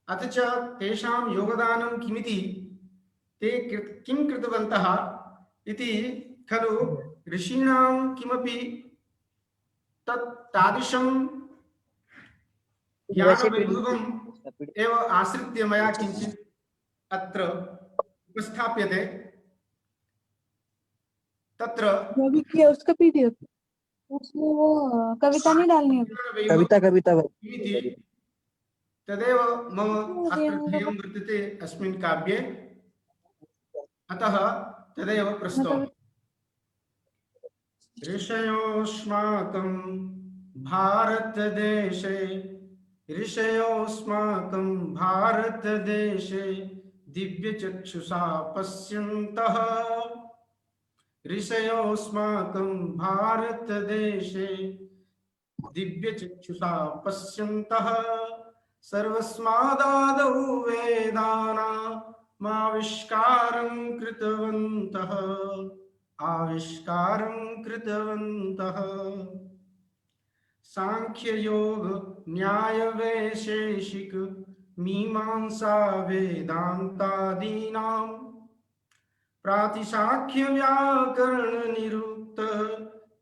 अथ च तेषां योगदानं किमिति, ते किं कृतवन्तः इति खलु ऋषीणां किमपि तादृशं ज्ञानवैभवम् एव आश्रित्य मया किञ्चित् अत्र उपस्थाप्यते। तत्र जो भी किया उसका पीडीएफ, उसमें वो कविता नहीं डालनी है। कविता इति तदेव मम अत्र ध्येयं वर्तते अस्मिन् काव्ये, अतः तदेव प्रस्तौमि। ऋषयोऽस्माकं भारतदेशे, ऋषयोऽस्माकं भारतदेशे दिव्यचक्षुषा पश्यन्तः, ऋषयोऽस्माकं भारतदेशे दिव्यचक्षुषा पश्यन्तः, सर्वस्मादादौ वेदानामाविष्कारं कृतवन्तः, आविष्कारं कृतवन्तः। सांख्ययोग न्याय वैशेषिक मीमांसा वेदान्तादीनां प्रातिशाख्य व्याकरण निरुक्त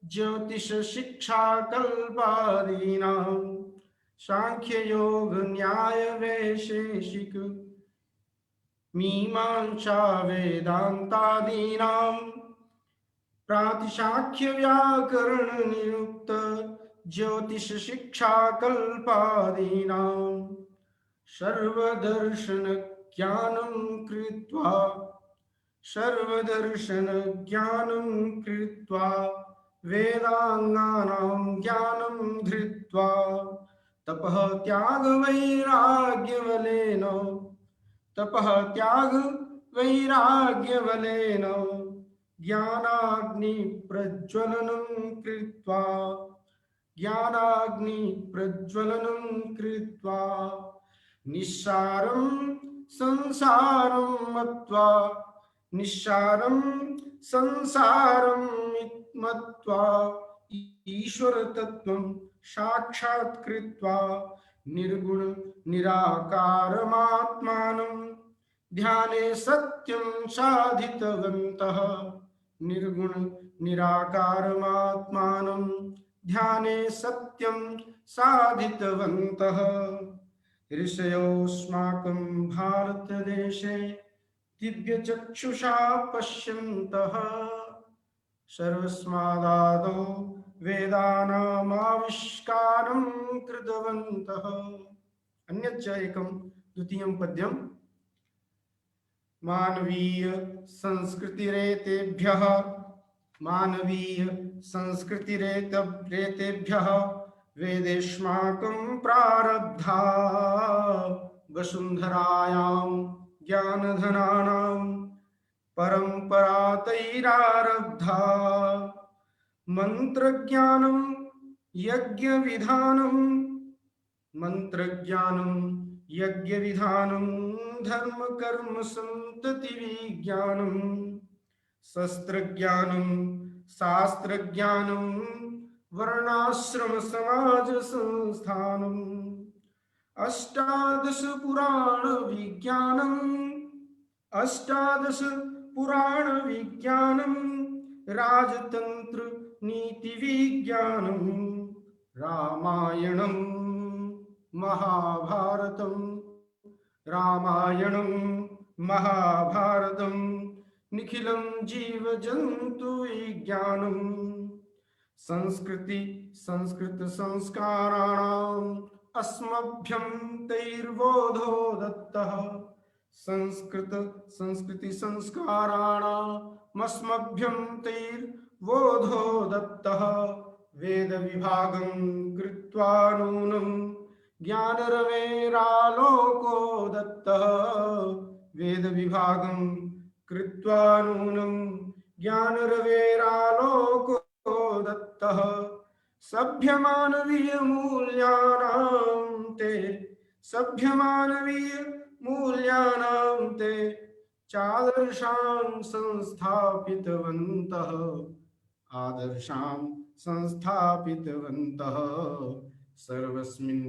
ज्योतिष शिक्षा कल्पादीनां, सांख्य योग न्याय वैशेषिक मीमांसा वेदान्तादीनां प्रातिशाख्य व्याकरण निरुक्त ज्योतिष शिक्षा कल्पादीनां सर्वदर्शन ज्ञानं कृत्वा, सर्वदर्शन ज्ञानं कृत्वा वेदांगानां ज्ञानं धृत्वा तपः त्याग वैराग्यबलेन, तपः त्याग वैराग्यबलेन ज्ञानाग्नि प्रज्वलनं कृत्वा, ज्ञानाग्नि प्रज्वलनं कृत्वा निस्सारं संसारं मत्वा, निस्सारं संसारं मत्वा ईश्वर तत्त्वं साक्षात्कृत्वा निर्गुण निराकारमात्मानं ध्याने सत्यं साधितवन्तः, निर्गुण निराकारमात्मानं ध्याने सत्यं साधितवन्तः। ऋषयोऽस्माकं भारतदेशे दिव्यचक्षुषा पश्यन्तः, सर्वस्मादादौ वेदानामाविष्कारं कृतवन्तः। अन्यच्च एकं द्वितीयं पद्यं। मानवीय संस्कृतिरेतेभ्यः, मानवीय संस्कृतिरेतेभ्यः वेदेष्माकं प्रारब्धा, वसुन्धरायां ज्ञानधनानां परम्परातैरारब्धा, मन्त्रज्ञानं यज्ञविधानं, मन्त्रज्ञानं यज्ञविधानं धर्मकर्म सन्ततिविज्ञानं, शस्त्रज्ञानं शास्त्रज्ञानं वर्णाश्रम समाज संस्थानम्, अष्टादश पुराण विज्ञानम्, अष्टादश पुराण विज्ञानम् राजतंत्र नीति विज्ञानम्, रामायणं महाभारतं, रामायणं महाभारतं निखिलं जीव जंतु विज्ञानम्, संस्कृति संस्कृत संस्काराणाम् अस्मभ्यं तैर्बोधो दत्तः, संस्कृत संस्कृति संस्काराणाम् अस्मभ्यं तैर्बोधो दत्तः, वेद विभागं कृत्वा नूनं ज्ञानरवेरालोको दत्तः, वेद विभागं कृत्वा नूनं ज्ञानरवेरालोको दत्तः, सभ्यमानवीय मूल्यानां ते सभ्यमानवीय मूल्यानां ते चादर्शान् संस्थापितवन्तः आदर्शान् संस्थापितवन्तः सर्वस्मिन्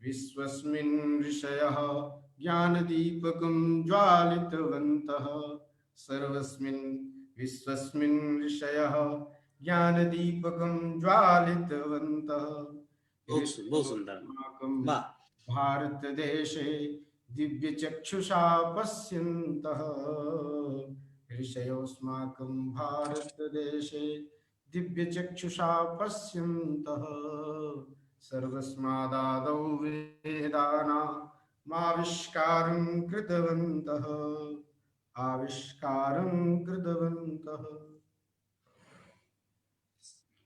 विश्वस्मिन् ऋषयः ज्ञानदीपकं ज्वालितवन्तः सर्वस्मिन् विश्वस्मिन् ऋषयः ज्ञानदीपकं ज्वालितवन्तः बहुत सुंदर। वाह। भारतदेशे दिव्यचक्षुषा पश्यन्तः ऋषयोऽस्माकं भारतदेशे दिव्यचक्षुषा पश्यन्तः सर्वस्मादादौ वेदानामाविष्कारं कृतवन्तः आविष्कारं कृतवन्तः।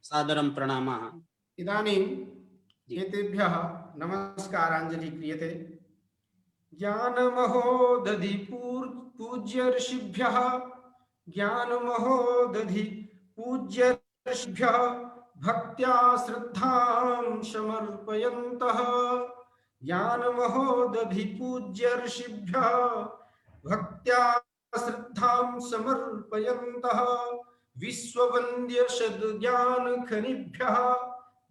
सादरं प्रणामः। इदानीम् एतेभ्यः नमस्काराञ्जलिः क्रियते। ज्ञानमहोदधि पूज्य ऋषिभ्यः ज्ञानमहोदधि पूज्य ऋषिभ्यः भक्त्या श्रद्धां समर्पयन्तः ज्ञानमहोदधि पूज्य ऋषिभ्यः भक्त्या श्रद्धां समर्पयन्तः विश्ववन्द्य सद्ज्ञान खनिभ्यः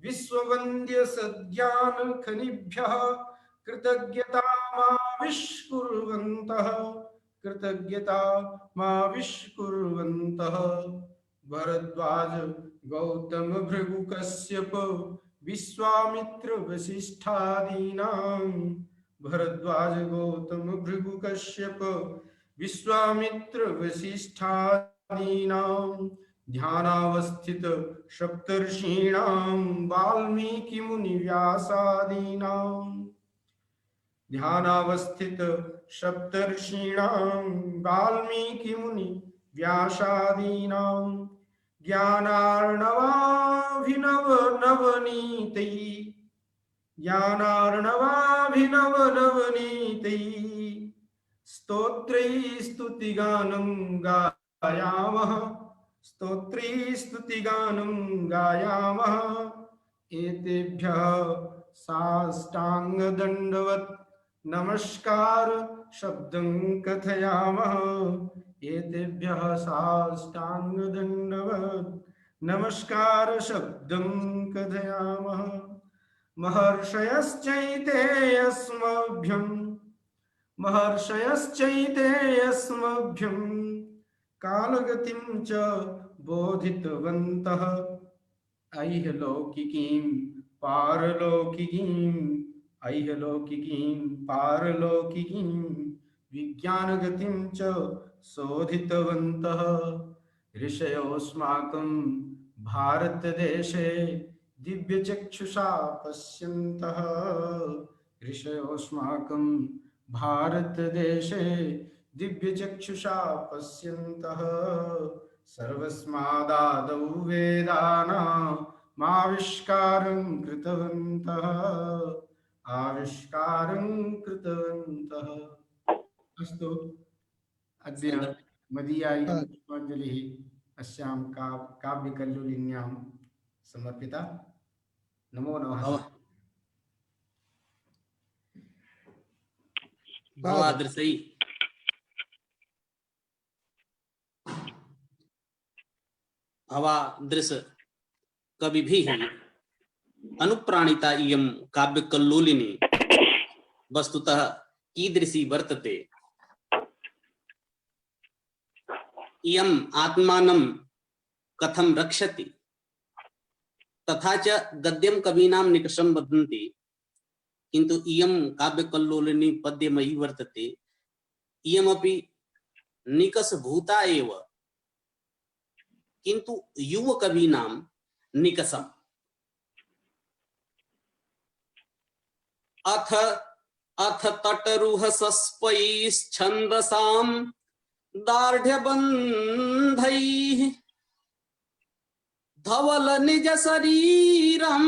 विश्ववन्द्य सद्ज्ञान खनिभ्यः कृतज्ञतामाविष्कुर्वन्तः कृतज्ञतामाविष्कुर्वन्तः भरद्वाज गौतम भृगु कश्यप विश्वामित्र वसिष्ठादीनां भरद्वाज गौतम भृगु कश्यप विश्वामित्र वसिष्ठादीनां ध्यानावस्थित सप्तर्षीणां वाल्मीकि मुनि व्यासादीनां ध्यानावस्थित सप्तर्षीणां वाल्मीकि मुनि व्यासादीनां ज्ञानार्णवाभिनव नवनीतैः ज्ञानार्णवाभिनव नवनीतैः स्तोत्रैः स्तुतिगानं गायामः स्तोत्रैः स्तुतिगानं गायामः एतेभ्यः साष्टांगदण्डवत् नमस्कार शब्दं कथयामः एतेभ्यः साष्टांगदण्डवत् नमस्कार शब्दं कथयामः महर्षयश्चैते अस्मभ्यं कालगतिं च बोधितवन्तः ऐहलौकिकीं पारलौकिकीं विज्ञानगतिं च शोधितवन्तः ऋषयोऽस्माकं भारतदेशे दिव्यचक्षुषा पश्यन्तः ऋषयोऽस्माकं भारतदेशे दिव्यचक्षुषा पश्यन्तः सर्वस्मादादौ वेदानामाविष्कारं कृतवन्तः आविष्कारं कृतवन्तः। अस्तु अद्य मदीयाय पुष्पाञ्जलिः अस्यां काव्यकल्लोलिन्यां समर्पिता। नमो नमः। भवादृशै भवादृश कविभिः अनुप्राणिता इयं काव्यकल्लोलिनी वस्तुतः कीदृशी वर्तते। इयम् आत्मानं कथं रक्षति तथा च गद्यं कवीनां निकषं वदन्ति, किन्तु इयं काव्यकल्लोलिनी पद्यमयी वर्तते। इयमपि निकषभूता एव, किन्तु युवकवीनां निकषम्। अथ तटरुहसस्पैश्छन्दसां दार्ढ्यबन्धैः धवल निज शरीरं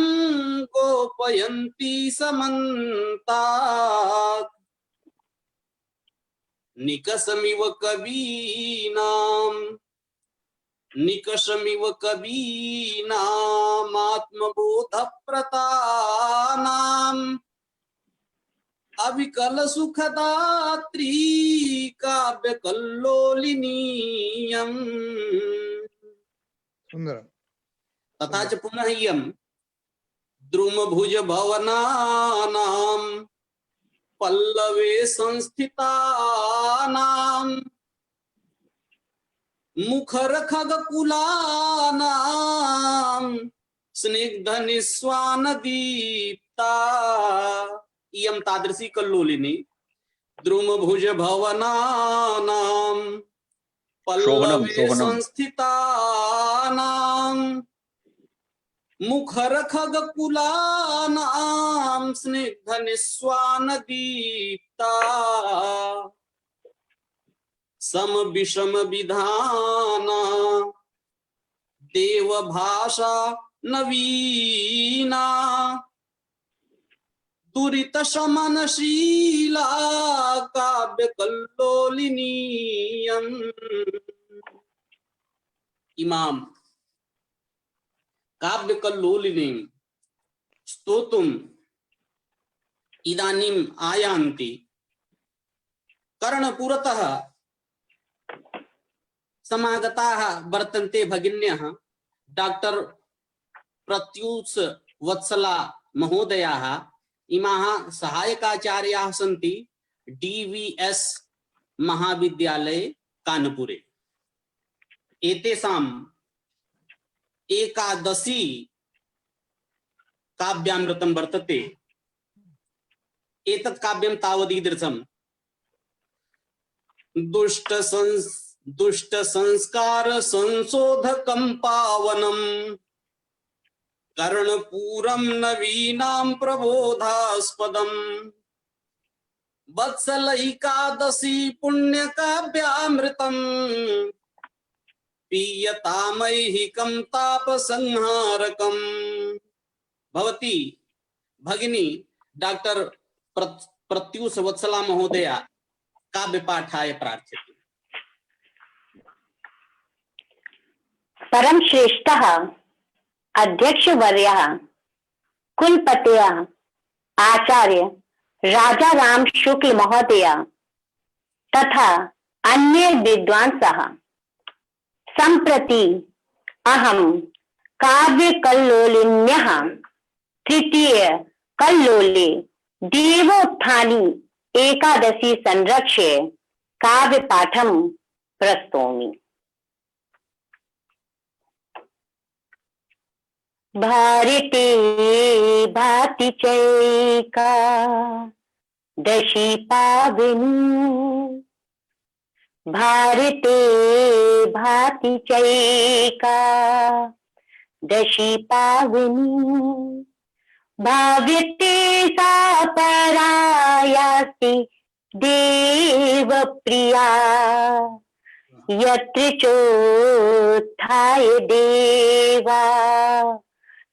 गोपयन्ति समन्तात् निकषमिव कवीनां निकषमिव कवीनामात्मबोधप्रतानाम् अविकल सुखदात्री काव्य कल्लोलिनीयम् सुंदर। तथा च पुनः इयं द्रुमभुज भवनानां पल्लवे संस्थितानां मुखर खगकुलानां स्निग्ध निस्वान दीप्ता इयं तादृशी कल्लोलिनी द्रुमभुज भवनानां पल्लवे संस्थितानां मुखर खगकुलानां स्निग्ध निस्वान दीप्ता सम विषम विधाना देव भाषा नवीना दुरित शमनशीला काव्य कल्लोलिनीयम् इमाम काव्य कल्लोलिनीं स्तोतुम् इदानीम् आयान्ति कर्णपुरतः समागताः वर्तन्ते भगिन्यः डॉक्टर प्रत्यूष वत्सला महोदयाः इमाः सहायकाचार्याः सन्ति DVS महाविद्यालये कानपुरे। एतेषाम् एकादशी काव्यामृतं वर्तते। एतत् काव्यं तावदीदृशम् दुष्ट संस्कार संशोधकं पावनम् कर्णपूरं नवीनां प्रबोधास्पदम् वत्सलैकादशी पुण्यकाव्यामृतम् पीयतामैहिकं तापसंहारकम्। भवती भगिनी डॉक्टर प्रत्यूष वत्सला महोदया काव्यपाठाय प्रार्थ्यते। परम श्रेष्ठः अध्यक्षवर्यः कुलपतयः आचार्य राजा राम शुक्ल महोदय तथा अन्य विद्वांसः, सम्प्रति अहं काव्य कल्लोलिन्यः तृतीय कल्लोले देवोत्थानी एकादशी संरक्ष्य काव्य पाठं प्रस्तौमि। भारते भाति चैका दशी पावनी, भारते भाति चैका दशी पावनी, भाव्यते सा परायासि देव प्रिया, यत्र चोत्थाय देवा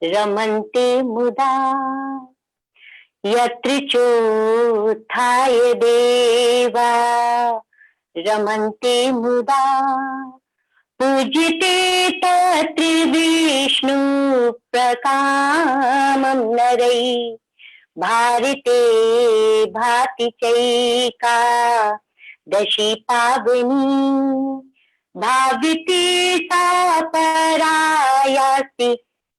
रमन्ते मुदा, यत्र चोत्थाय देवा रमन्ते मुदा, पूज्यते तत्र विष्णु प्रकामं नरै, भारते भाति चैका दशी पावनी, भाव्यते सा परायासि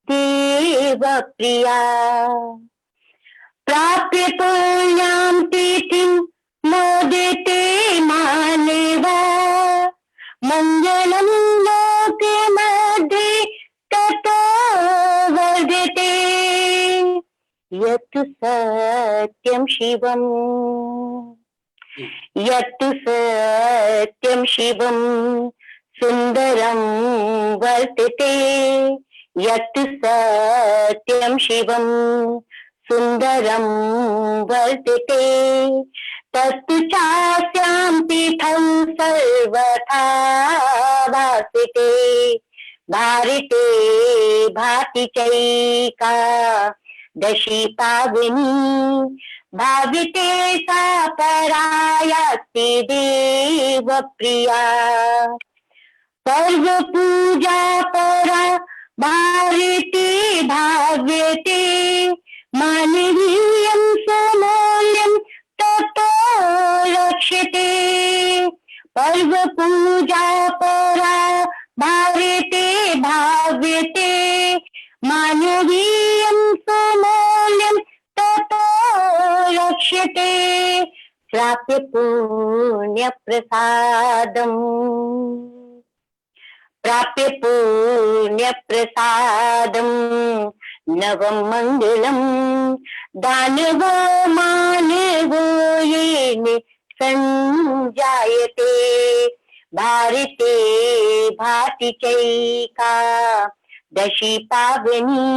देव प्रिया, प्राप्य पुण्यां तिथिं मोदते मानवा, मंगलं लोके मध्ये ततो वर्धते, यत् सत्यं शिवम्, यत्तु सत्यं शिवं सुन्दरं वर्तते, यत्तु सत्यं शिवं सुन्दरं वर्तते, तत्तु चास्यां पीठं सर्वथा भासते, भारते भाति चैका दशी पावनी, भाव्यते सा परायासि देव प्रिया, पर्व पूजा परा भारते भाव्यते मानवीयं सुमूल्यं ततो रक्ष्यते पर्व पूजा परा भारते भाव्यते मानवीयं सुमूल्यं ततो रक्ष्यते प्राप्य पुण्य प्रसादम् प्राप्य पुण्य प्रसादम् नवं मङ्गलम् दानवो मानवो येन संजायते भारते भाति चैका दशी पावनी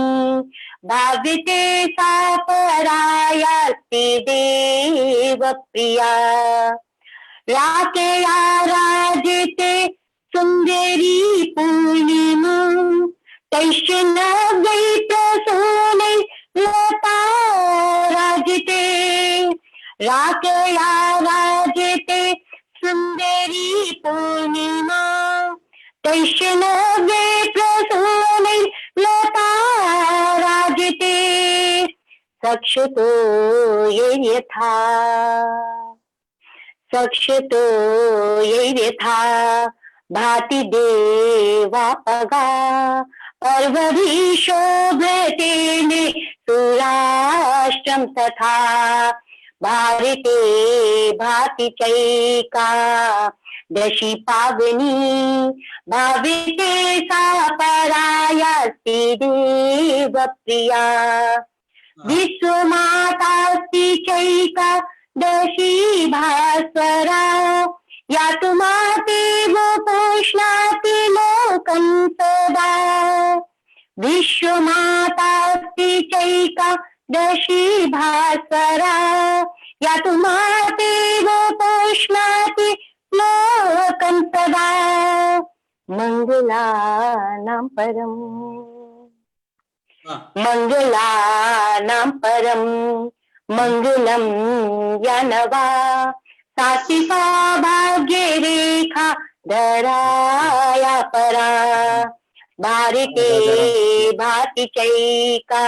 भाव्यते सा परायास्ति देव प्रिया राकेया राजते सुंदरी पूर्णिमा तैश्नवै प्रसूनै लता राजते राकेया राजते सुंदरी पूर्णिमा तैश्नवै प्रसूनै लता राजते सक्षतो यथा सक्षतो यथा भाति देवापगा पर्वधि शोभते सुराष्ट्रं तथा भारते भाति चैका दशी पावनी भाविते सा परायास्ति देव प्रिया विश्वमातास्ति चैका दशी भास्वरा या तुमातेव पोष्णाति लोकं सदा विश्वमातास्ति चैका दशी भास्वरा या तुमातेव पोष्णाति लोकं सदा मंगलानां परम् मंगलानां परम् मंगलम यानवा सात्विका भाग्य रेखा धराया परा भारते भाति चैका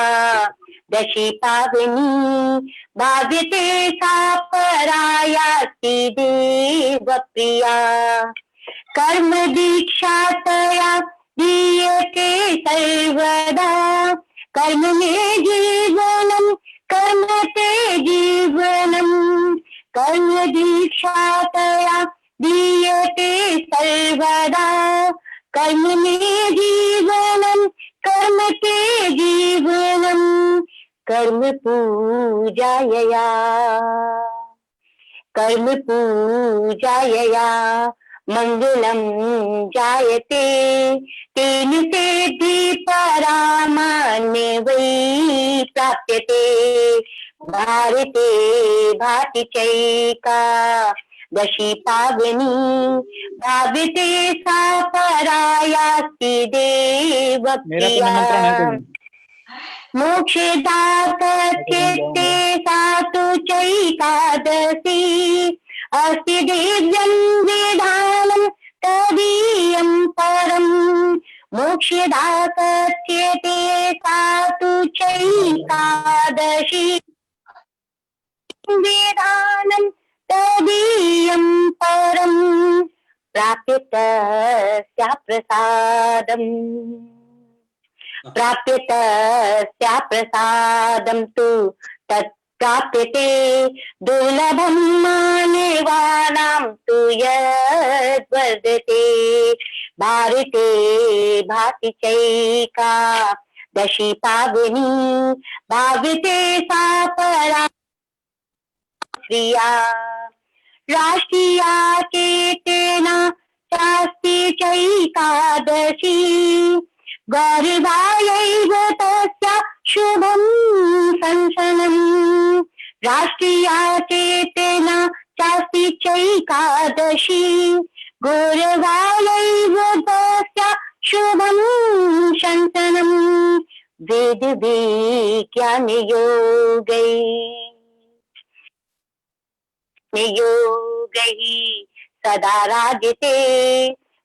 दशी पावनी भाव्यते सा परायास्ति देव प्रिया कर्म दीक्षा तया दीयते सर्वदा कर्म में जीवनम कर्म ते जीवनम् कर्म दीक्षा तया दीयते सर्वदा कर्म में जीवनम् कर्म ते जीवनम् कर्म पूजायया मंगलम जायते तेन सिद्धि परामान्य वै प्राप्यते भारते भाति चैका दशी पावनी भाव्यते सा परायास्ति देव प्रिया मोक्षदातच्चित्ते सा तु चैकादशी अस्ति दिव्यं विधानं तदीयं परम् मोक्षदातच्चित्ते सा तु चैकादशी विधानं तदीयं परम् प्राप्यतस्या प्रसादम् प्राप्यतस्या प्रसादं तु तत् प्राप्यते दुर्लभं मानवानां तु यद्वर्धते भारते भाति चैका दशी पावनी भाव्यते सा परा प्रिया राष्ट्रिया चेतना चास्ति चैकादशी गौरवायैव तस्या शुभं संसनम् राष्ट्रिया चेतना चास्ति चैकादशी गौरवायैव तस्या शुभं संसनम् वेद विज्ञान योगैः सदा राजते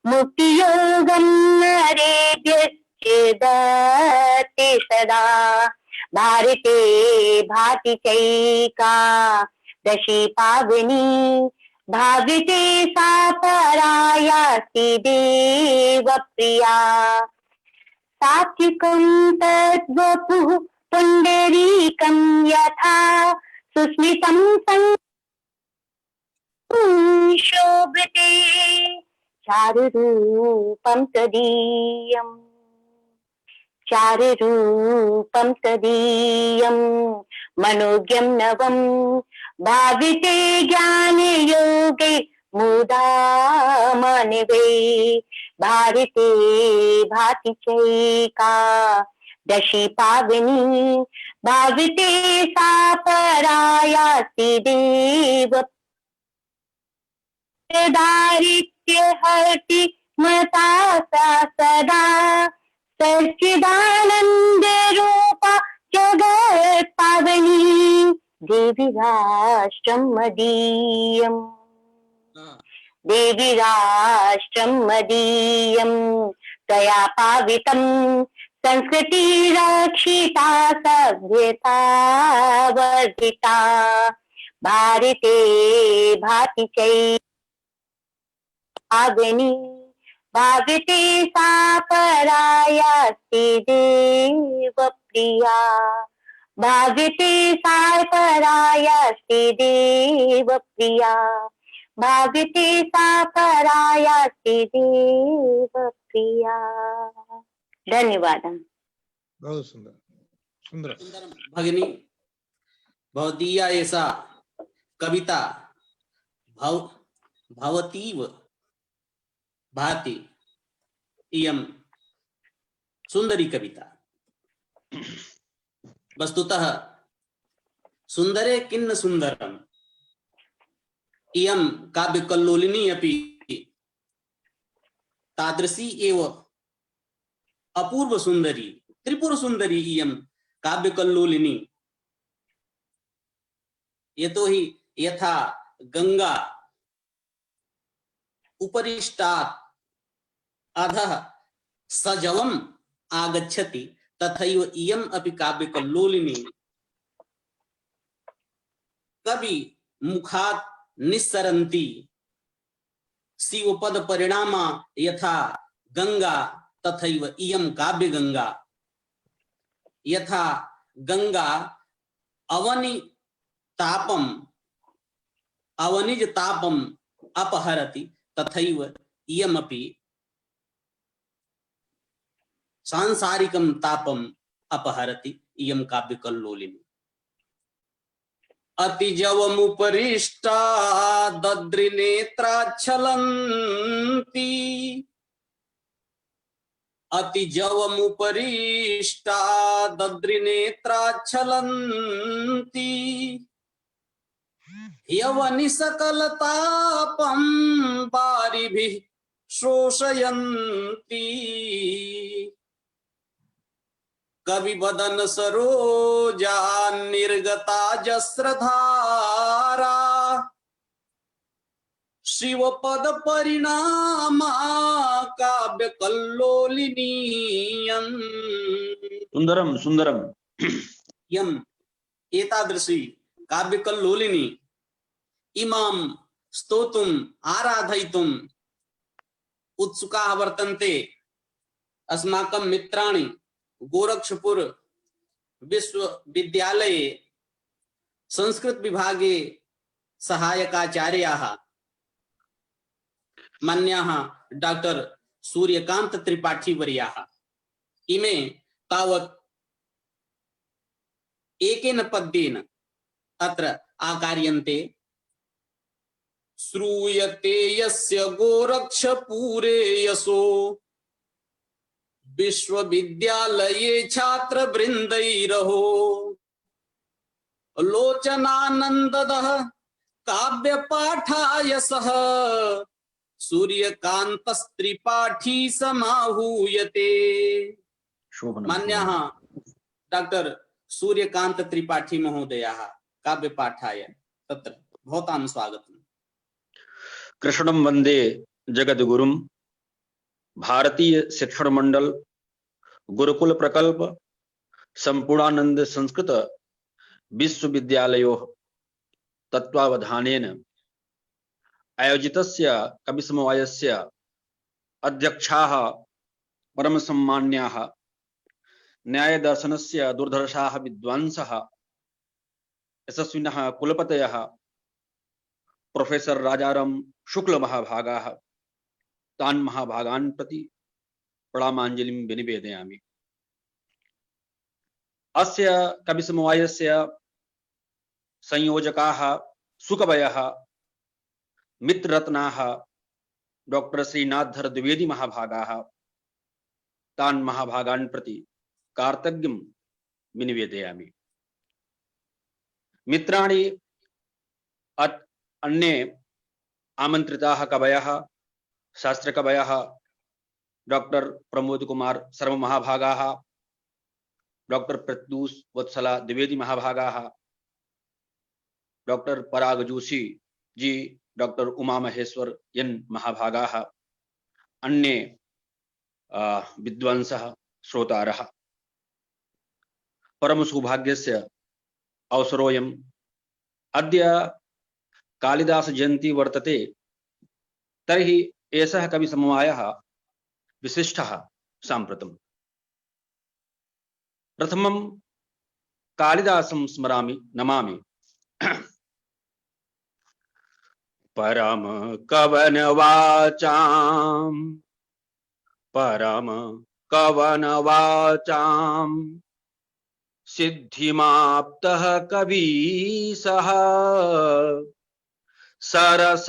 मुक्तियोगं नरेभ्य दत्ते सदा भारते भाति चैका दशी पावनी भाविते सा परायास्ति देव प्रिया सात्विकं तद्वपुः पुण्डरीकं यथा सुस्मितं शोभते चारुरूपं तदीयम् चारुरूपं तदीयं मनोज्ञं नवं भाविते ज्ञाने योगे मुदा मनवे भारते भाति चैका दशी पावनी भाविते सा परायास्ति देव दारिद्र्य हरति मता सा सदा सच्चिदानंद रूपा जगत पावनी देवी राष्ट्रं मदीयम् देवी राष्ट्रं मदीयं तया पावितं संस्कृति रक्षिता सभ्यता वर्धिता भारते भाति चैका पावनी भाविते सा परायास्ति देव प्रिया भाविते सा परायास्ति देव प्रिया भाविते सा परायास्ति देव प्रिया। धन्यवाद। बहुत सुंदर सुंदर सुंदरम भगिनी, भवदीया एषा कविता भवतीव भाति इयं सुंदरी कविता। वस्तुतः सुंदरे किन्न सुंदरम इयं काव्यकल्लोलिनी अपि तादृशी एव अपूर्व सुंदरी त्रिपुर सुंदरी इयं काव्यकल्लोलिनी। यतोहि यथा गंगा उपरिष्टात् अधः सजलम् आगच्छति तथैव इयम् अपि काव्यकल्लोलिनी कवि मुखात् निस्सरन्ति शिवपद परिणामा यथा गंगा तथैव इयं काव्य गंगा। यथा गंगा अवनिज तापम अपहरति तथैव इयमपि सांसारिकं तापम अपहरति इयं काव्यकल्लोलिनी। अतिजवमुपरिष्टा दद्रिनेत्राच्छलन्ति अतिजवमुपरिष्टा दद्रिनेत्राच्छलन्ति यवनि सकलतापं बारिभिः शोषयन्ति कविवदन सरोजा निर्गता जस्रधारा शिवपद परिणामा काव्यकल्लोलिनीयम्। सुंदरम सुंदरम यम एतादृशी काव्यकल्लोलिनी इमां स्तोतुम् आराधयितुम् उत्सुकाः वर्तन्ते अस्माकं मित्राणि गोरक्षपुर विश्वविद्यालये संस्कृत विभागे सहायकाचार्याः मान्याः डॉक्टर सूर्यकांत त्रिपाठी वर्याः इमे तावत् एकेन पद्येन अत्र आकार्यन्ते। श्रूयते यस्य गोरक्षपुरे यशो विश्वविद्यालये छात्र वृंदैरहो लोचनानंददः काव्य पाठाय सह सूर्यकांतस्त्रिपाठी समाहूयते। मान्याः डॉक्टर सूर्यकांत त्रिपाठी महोदयाः काव्य पाठाय तत्र भवतां स्वागतम्। कृष्णं वंदे जगद्गुरुं भारतीय शिक्षण मंडल गुरुकुल प्रकल्प संपूर्णानंद संस्कृत विश्वविद्यालयोः तत्त्वावधानेन आयोजितस्य कविसमवायस्य अध्यक्षाः परमसम्मान्याः न्यायदर्शनस्य दुर्धर्षाः विद्वांसः यशस्विनः कुलपतयः प्रोफेसर राजाराम शुक्ल महाभागाः तान् महाभागान् प्रति प्रणामाञ्जलिं विनिवेदयामि। अस्य कविसमवायस्य संयोजकाः सुकवयः मित्ररत्नाः डॉक्टर श्रीनाथधर द्विवेदी महाभागाः तान् महाभागान् प्रति कार्तज्ञं विनिवेदयामि। मित्राणि अन्ये आमन्त्रिताः कवयः शास्त्रकवयः डॉक्टर प्रमोद कुमार शर्मा महाभागाः डॉक्टर प्रत्यूष वत्सला द्विवेदी महाभागाः डॉक्टर पराग जोशी जी डॉक्टर उमा महेश्वर एन महाभागाः अन्ये विद्वांसः श्रोतारः परम सौभाग्यस्य अवसरोऽयम्। अद्य कालिदास जयन्ती वर्तते, तर्हि एषः कविसमवायः विशिष्टः साम्प्रतम्। प्रथमं कालिदासं स्मरामि नमामि। परम कवन वाचाम सिद्धिमाप्तः कवीशः सरस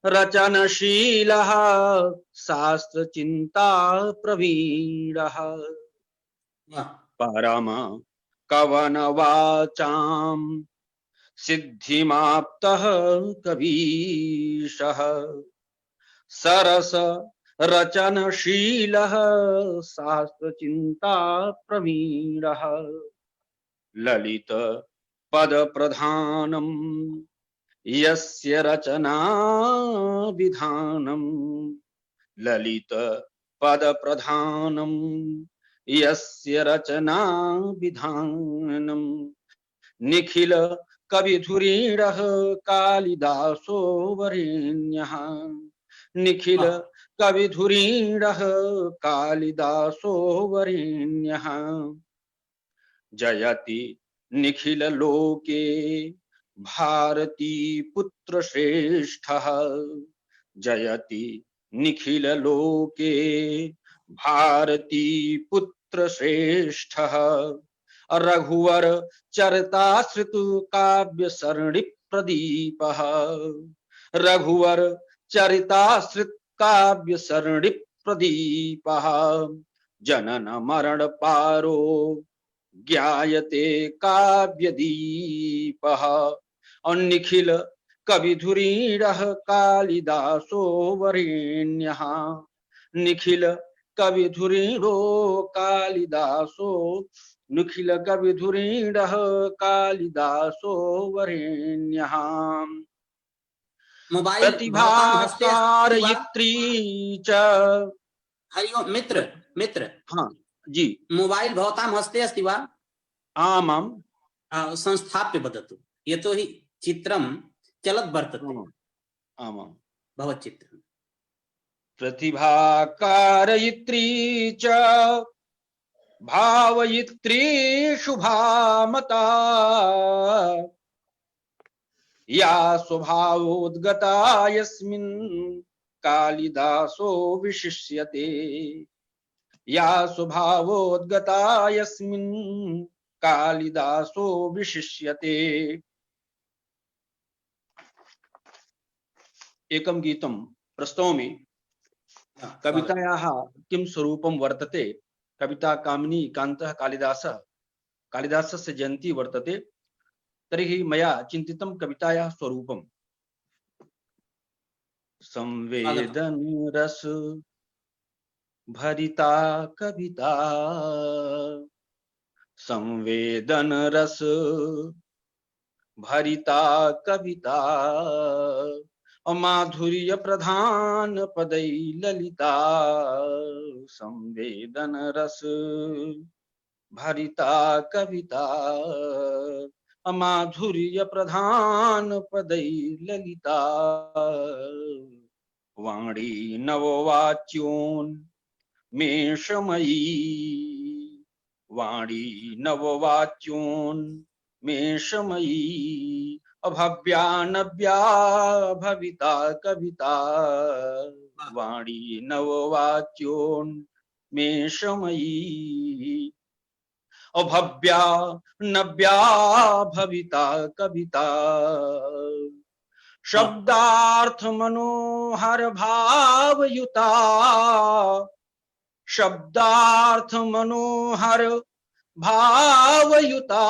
रचनशीलः शास्त्र चिंता प्रवीणः। परम कवन वाचाम सिद्धिमाप्तः कवीशः सरस रचनशीलः शास्त्र चिंता प्रवीणः। ललित पद प्रधानम यस्य रचना विधानम ललित पद प्रधानम यस्य रचना विधानम निखिल कविधुरीणः कालिदासो वरेण्यः निखिल कविधुरीणः कालिदासो वरेण्यः जयति निखिल लोके भारती पुत्र श्रेष्ठः जयति निखिल लोके भारती पुत्र श्रेष्ठः रघुवर चरिताश्रित काव्य सरणि प्रदीपः रघुवर चरिताश्रित काव्य सरणि प्रदीपः जनन मरण पारो ज्ञायते काव्य दीपः और निखिल कविधुरीणः कालिदासो वरेण्यः निखिल कविधुरीणो कालिदासो निखिल कविधुरीणः कालिदासो वरेण्यः मोबाइल प्रतिभाकारयित्री च हरि ओम मित्र हाँ जी मोबाइल भवतां हस्ते अस्ति वा? आमां संस्थाप्य वदतु यतोहि चित्रं चलत् वर्तते। आमां भवच्चित्रं प्रतिभाकारयित्री च भावयित्री शुभामता या स्वभावोद्गता यस्मिन् कालिदासो विशिष्यते या स्वभावोद्गता यस्मिन् कालिदासो विशिष्यते। एकं गीतं प्रस्तौमि। कवितायाः किं स्वरूपं वर्तते? कविता कामिनी कान्तः कालिदासस्य जयन्ती वर्तते, तर्हि मया चिन्तितं कवितायाः स्वरूपं। संवेदन रस भरिता कविता संवेदन रस भरिता कविता अमाधुर्य प्रधान पदै ललिता संवेदन रस भरिता कविता अमाधुर्य प्रधान पदै ललिता वाणी नववाच्योन्मेषमयी वाणी नववाच्योन्मेषमयी अभव्या नव्या भविता कविता वाणी नववाच्योन्मेषमयी अभव्या नव्या भविता कविता शब्दार्थ मनोहर भावयुता शब्दार्थ मनोहर भावयुता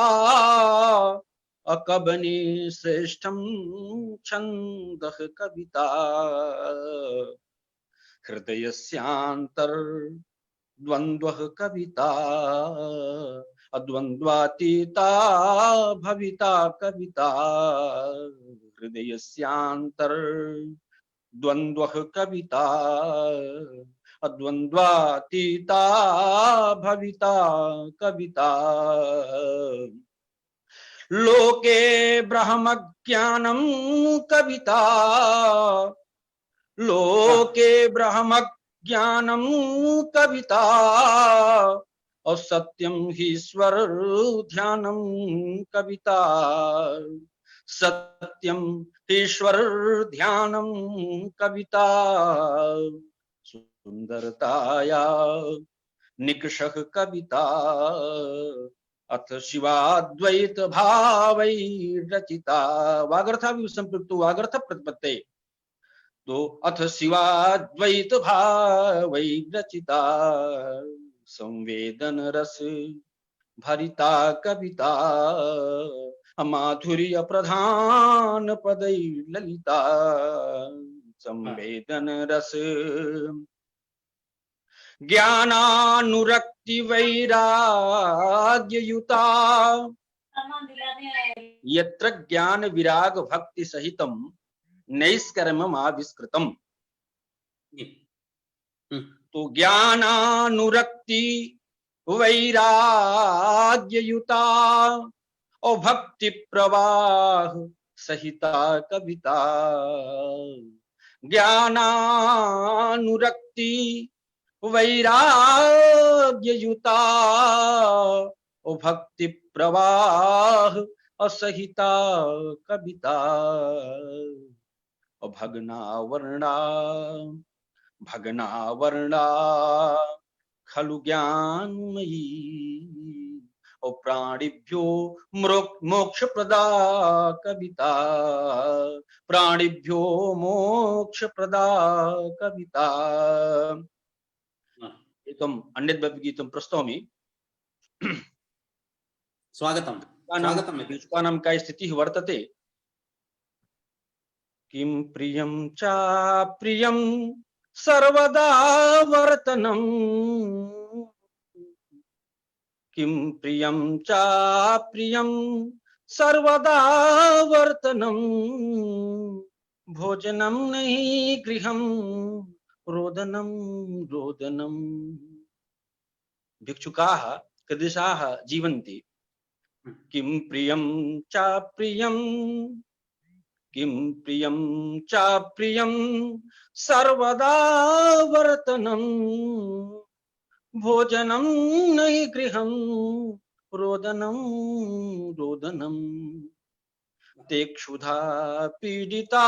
अकबने श्रेष्ठं छन्दः कविता हृदयस्यान्तर्द्वन्द्वः कविता अद्वन्द्वातीता भविता कविता हृदयस्यान्तर्द्वन्द्वः कविता अद्वन्द्वातीता भविता कविता लोके ब्रह्मज्ञानं कविता लोके ब्रह्मज्ञानं कविता और सत्यम ही ईश्वर ध्यानम कविता सत्यम ईश्वर ध्यानम कविता सुंदरताया निकषः कविता अथ शिवाद्वैत भावै रचिता वागर्था संपृक्तो वागर्थ प्रतिपत्ते तो अथ शिवाद्वैत भावै रचिता संवेदन रस भरिता कविता माधुर्य प्रधान पदै ललिता संवेदन रस ज्ञानानुरक्ति वैराग्ययुता यत्र ज्ञान विराग भक्ति सहितम नैष्कर्म्यम् आविष्कृतम। तो ज्ञानानुरक्ति वैराग्ययुता और भक्ति प्रवाह सहिता कविता ज्ञानानुरक्ति वैराग्ययुता और भक्ति प्रवाह असहिता कविता और भगना वर्णा खलु ज्ञानमयी और प्राणिभ्यो मोक्ष प्रदा कविता प्राणिभ्यो मोक्ष प्रदा कविता। एकम अन्यद् गीतं प्रस्तौमि। स्वागतम स्वागतम। भिक्षुकानां का स्थितिः वर्तते किं प्रियं चाप्रियं सर्वदा वर्तनम् किं प्रियं चाप्रियं सर्वदा वर्तनम् भोजनं नहि गृहं रोदनं रोदनम्। भिक्षुकाः कीदृशाः जीवन्ति किं प्रियं चाप्रियं किं प्रियं चाप्रियं सर्वदा वर्तनम् भोजनं नहि गृहं रोदनं रोदनम्। ते क्षुधा पीडिता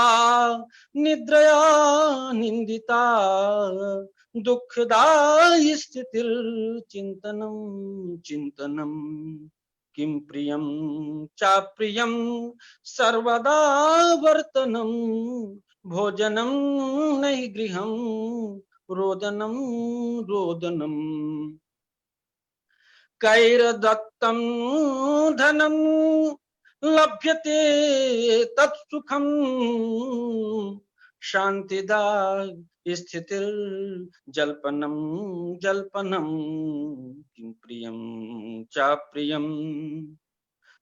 निद्रया निंदिता दुःखदायि स्थितिर्चिन्तनं चिन्तनम् किं प्रियं चाप्रियं सर्वदा वर्तनं भोजनं नहि गृहं रोदनं रोदनम्। कैर्दत्तं धनं लभ्यते तत्सुखं शान्तिदा स्थितिर्जल्पनं जल्पनं किं प्रियं चाप्रियं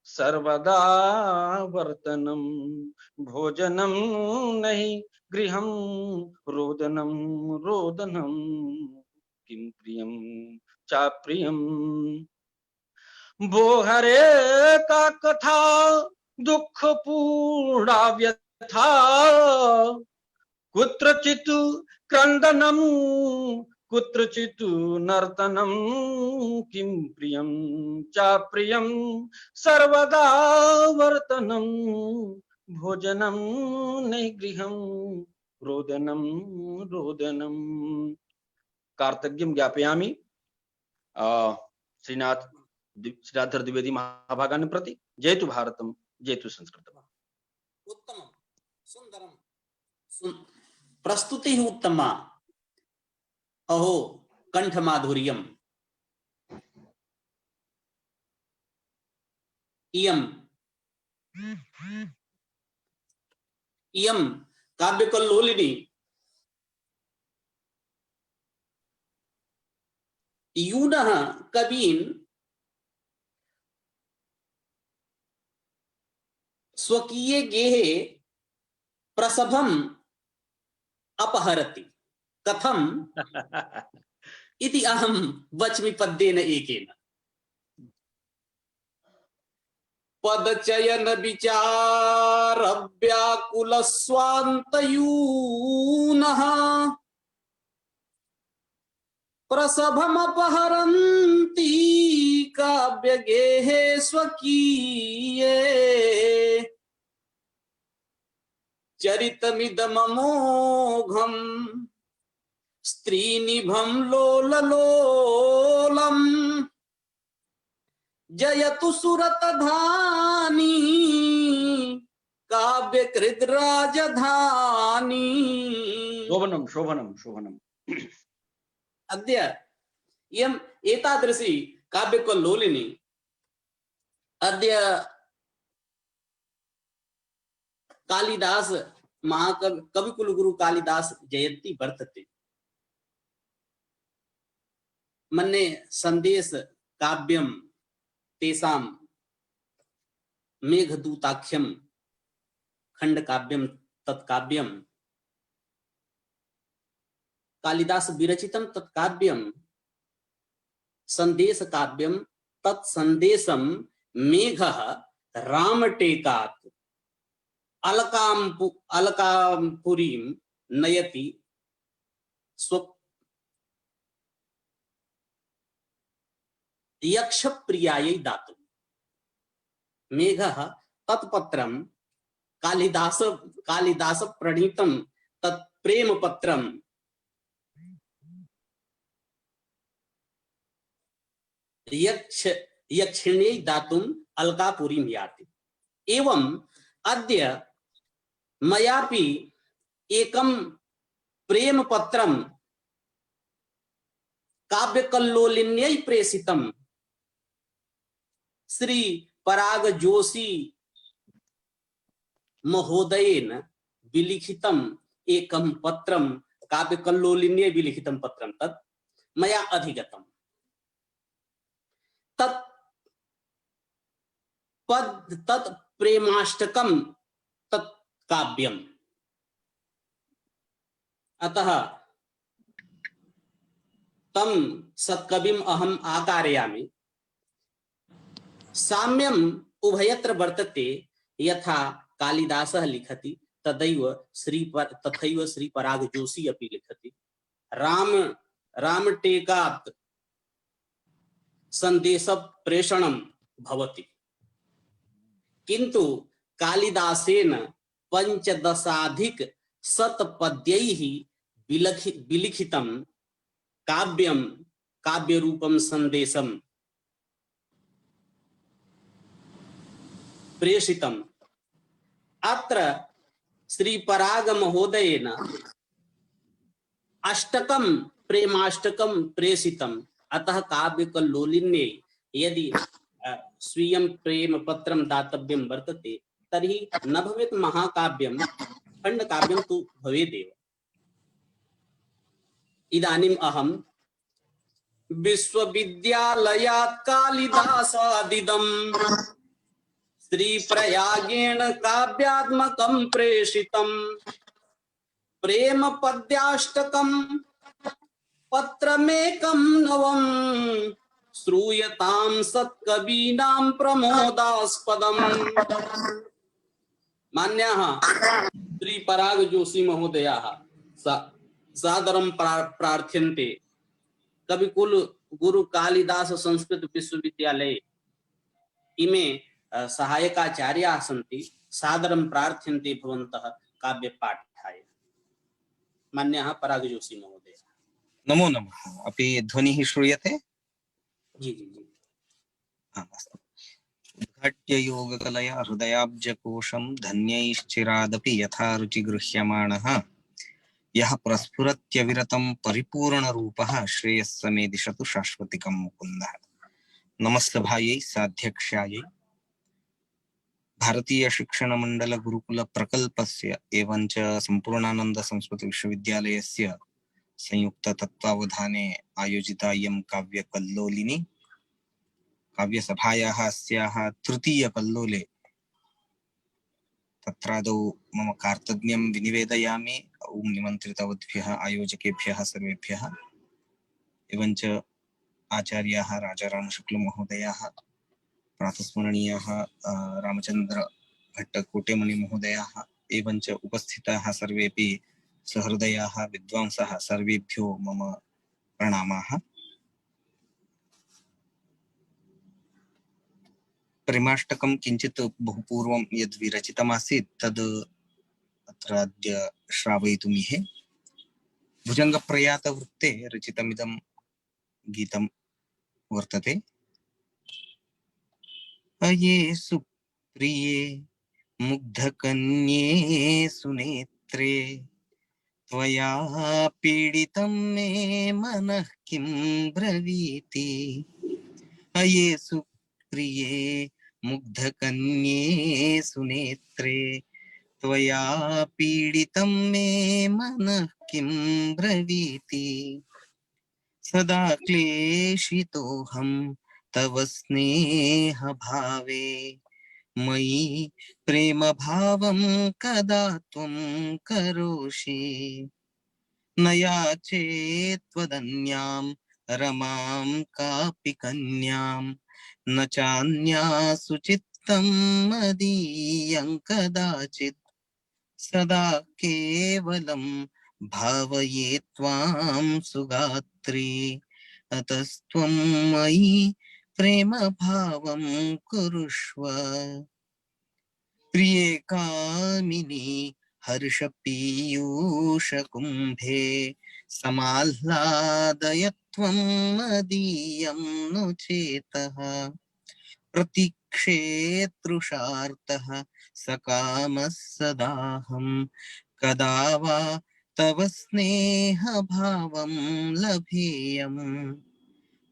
सर्वदा वर्तनम भोजनम नहीं गृहम रोदनम रोदनम किम प्रियम चाप्रियम। वो हरे का कथा दुख पूर्णा व्यथा कुत्रचित् क्रंदनम कुत्रचित् नर्तनम किम प्रियम चाप्रियम सर्वदा वर्तनम भोजनम नैगृहम रोदनम रोदनम। कार्तज्ञम ज्ञापयामि श्रीनाथर द्विवेदी महाभागान् प्रति। जयतु भारतम जयतु संस्कृतम। उत्तमं सुंदरम प्रस्तुति उत्तमा। अहो कंठ माधुर्यम इयम इयम काव्यकल्लोलिनी यूनः कवीन् स्वकीये गेहे प्रसभम अपहरति कथम इति अहम वच्मि पद्येन एकेन। पदचयन विचार व्याकुल स्वान्तयूनः प्रसभम अपहरन्ति काव्यगेहे स्वकीये चरितमिदममोघम् स्त्रीनिभं लोललोलम् जयतु सुरतधानी काव्यकृद् राजधानी। शोभनम शोभनम शोभनम। अद्य इयम् एतादृशी काव्यकल्लोलिनी अद्य कालिदास महाकवि कविकुलगुरु कालिदास जयंती वर्तते। मन्ये संदेश काव्यम तेषां मेघदूताख्यम खंड काव्यम तत्काव्यम कालिदास विरचितम तत्काव्यम संदेश काव्यम तत्संदेशम मेघः रामटेकात् अलकापुरीं नयति स्व यक्ष प्रियायै दातुं। मेघः तत्पत्रं कालिदास प्रणीतं तत् प्रेम पत्रं यक्षिण्यै दातुं अलकापुरीं याति। एवं अद्य मयापि एकं प्रेम पत्रं काव्यकल्लोलिन्यै प्रेषितं। श्री पराग जोशी महोदयेन विलिखितम् एकं पत्रं काव्यकल्लोलिन्यै विलिखितं पत्रं तत् मया अधिगतम्। तत् प्रेमाष्टकं तत् काव्यम्। अतः तं सत्कविम् अहम् आकारयामि। साम्यम् उभयत्र वर्तते। यथा कालिदासः लिखति तथैव श्री पराग जोशी अपि लिखति। रामटेकात् संदेश प्रेषणं भवति, किन्तु कालिदासेन 15,000 पद्यैः विलिखितं काव्यं काव्यरूपं संदेशं प्रेषितम्। अत्र श्री पराग महोदयेन अष्टकं प्रेमाष्टकं प्रेषितम्। अतः काव्यकल्लोलिन्यै यदि स्वीयं प्रेम पत्रं दातव्यं वर्तते तर्हि न भवेत् महाकाव्यं, खण्डकाव्यं तु भवेदेव। इदानीम् अहं विश्वविद्यालयात् कालिदासादिदं श्रीप्रयागेण काव्यात्मकं प्रेषितं प्रेम पद्याष्टकं पत्रमेकं नवं श्रूयतां सत्कवीनां प्रमोदास्पदम्। मान्याः श्री पराग जोशी महोदयाः सादरं प्रार्थ्यन्ते। कविकुल गुरु कालिदास संस्कृत विश्वविद्यालये इमे सहायकाचार्याः सन्ति। सादरं प्रार्थ्यन्ते भवन्तः काव्यपाठाय। मान्यः पराग जोशी महोदय। नमो नमः। अपि ध्वनिः श्रूयते? जी जी जी। उद्घाट्य योगकलया हृदयाब्जकोशं धन्यैश्चिरादपि यथा रुचि गृह्यमाणः यः प्रस्फुरत्यविरतं परिपूर्णरूपः श्रेयस्समे दिशतु शाश्वतिकं मुकुन्दः। नमस्तभायै साध्यक्षायै भारतीय शिक्षण मंडल गुरुकुल प्रकल्पस्य एवंच संपूर्णानंद संस्कृत विश्वविद्यालयस्य संयुक्त तत्त्वावधाने आयोजिता इयं काव्यकल्लोलिनी काव्यसभायाः अस्याः तृतीयकल्लोले तत्रादौ मम कार्तज्ञं विनिवेदयामि। ओं निमन्त्रितवद्भ्यः आयोजकेभ्यः सर्वेभ्यः एवंच आचार्याः राजारामशुक्लमहोदयाः प्रातस्मरणीयाः रामचंद्र भट्टकोटेमणि महोदयाः एवंच उपस्थिताः सर्वेपि सहृदयाः विद्वांसः सर्वेभ्यो मम प्रणामाः। प्रेमाष्टकं किञ्चित् बहुपूर्वं यद् विरचितमासीत् तद् अत्र अद्य श्रावयितुमिहे। भुजङ्गप्रयातवृत्ते रचितमिदं गीतं वर्तते। अये सुप्रिये मुग्धकन्ये सुनेत्रे त्वया पीडितं मे मनः किं ब्रवीति। अये सुप्रिये मुग्धकन्ये सुनेत्रे त्वया पीडितं मे मनः किं ब्रवीति। सदा क्लेशितोऽहं तव स्नेह भावे मयि प्रेम भावं कदा त्वं करोषि। न याचे त्वदन्यां रमां कापि कन्यां न चान्यासु चित्तं मदीयं कदाचित्। सदा केवलं भावये त्वां सुगात्री अतस्त्वं मयि प्रेम भावं कुरुष्व। प्रिये कामिनी हर्ष पीयूष कुंभे समाह्लादय त्वं मदीयं नु चेतः। प्रतीक्षेतृषार्तः सकामः सदाहं कदा वा तव स्नेह भावं लभेयम्।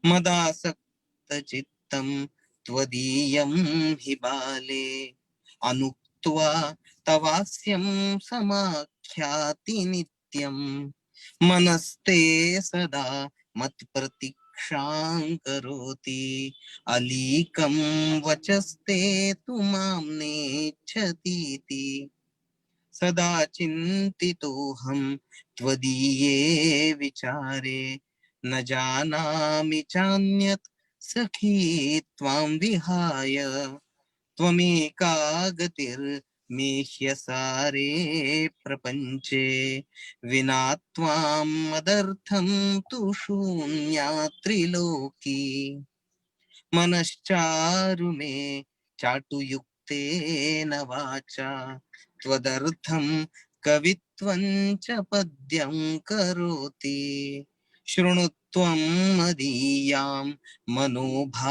मदासक्तचित्तं त्वदीयं हि बाले अनुक्त्वा तवास्यं समाख्याति नित्यं। मनस्ते सदा मत्प्रतीक्षां करोति अलीकं वचस्ते तु मां नेच्छतीति। सदा चिन्तितोऽहं त्वदीये विचारे न जानामि चान्यत् सखी त्वां विहाय। त्वमेका गतिर्मे ह्यसारे प्रपञ्चे विना त्वां मदर्थं तु शून्या त्रिलोकी। मनश्चारु मे चाटुयुक्तेन वाचा त्वदर्थं कवित्वं च पद्यं करोति। शृणु त्वं मदीयां मनोभाववाणीं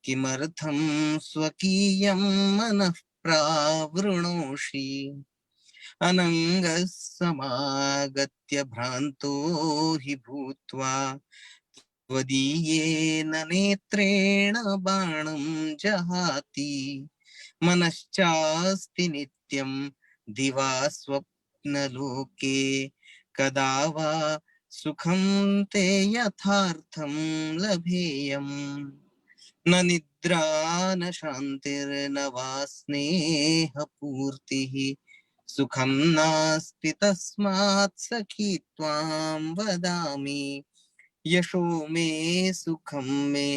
किमर्थं स्वकीयं मनः प्रावृणोषि। अनङ्गः समागत्य भ्रान्तो हि भूत्वा त्वदीयेन नेत्रेण बाणं जहाति। मनश्चास्ति नित्यं दिवा स्वप्नलोके कदा वा सुखं ते यथार्थं लभेयम्। न निद्रा न शान्तिर्न वा स्नेहपूर्तिः सुखं नास्ति तस्मात् सखी त्वां वदामि यशो मे सुखं मे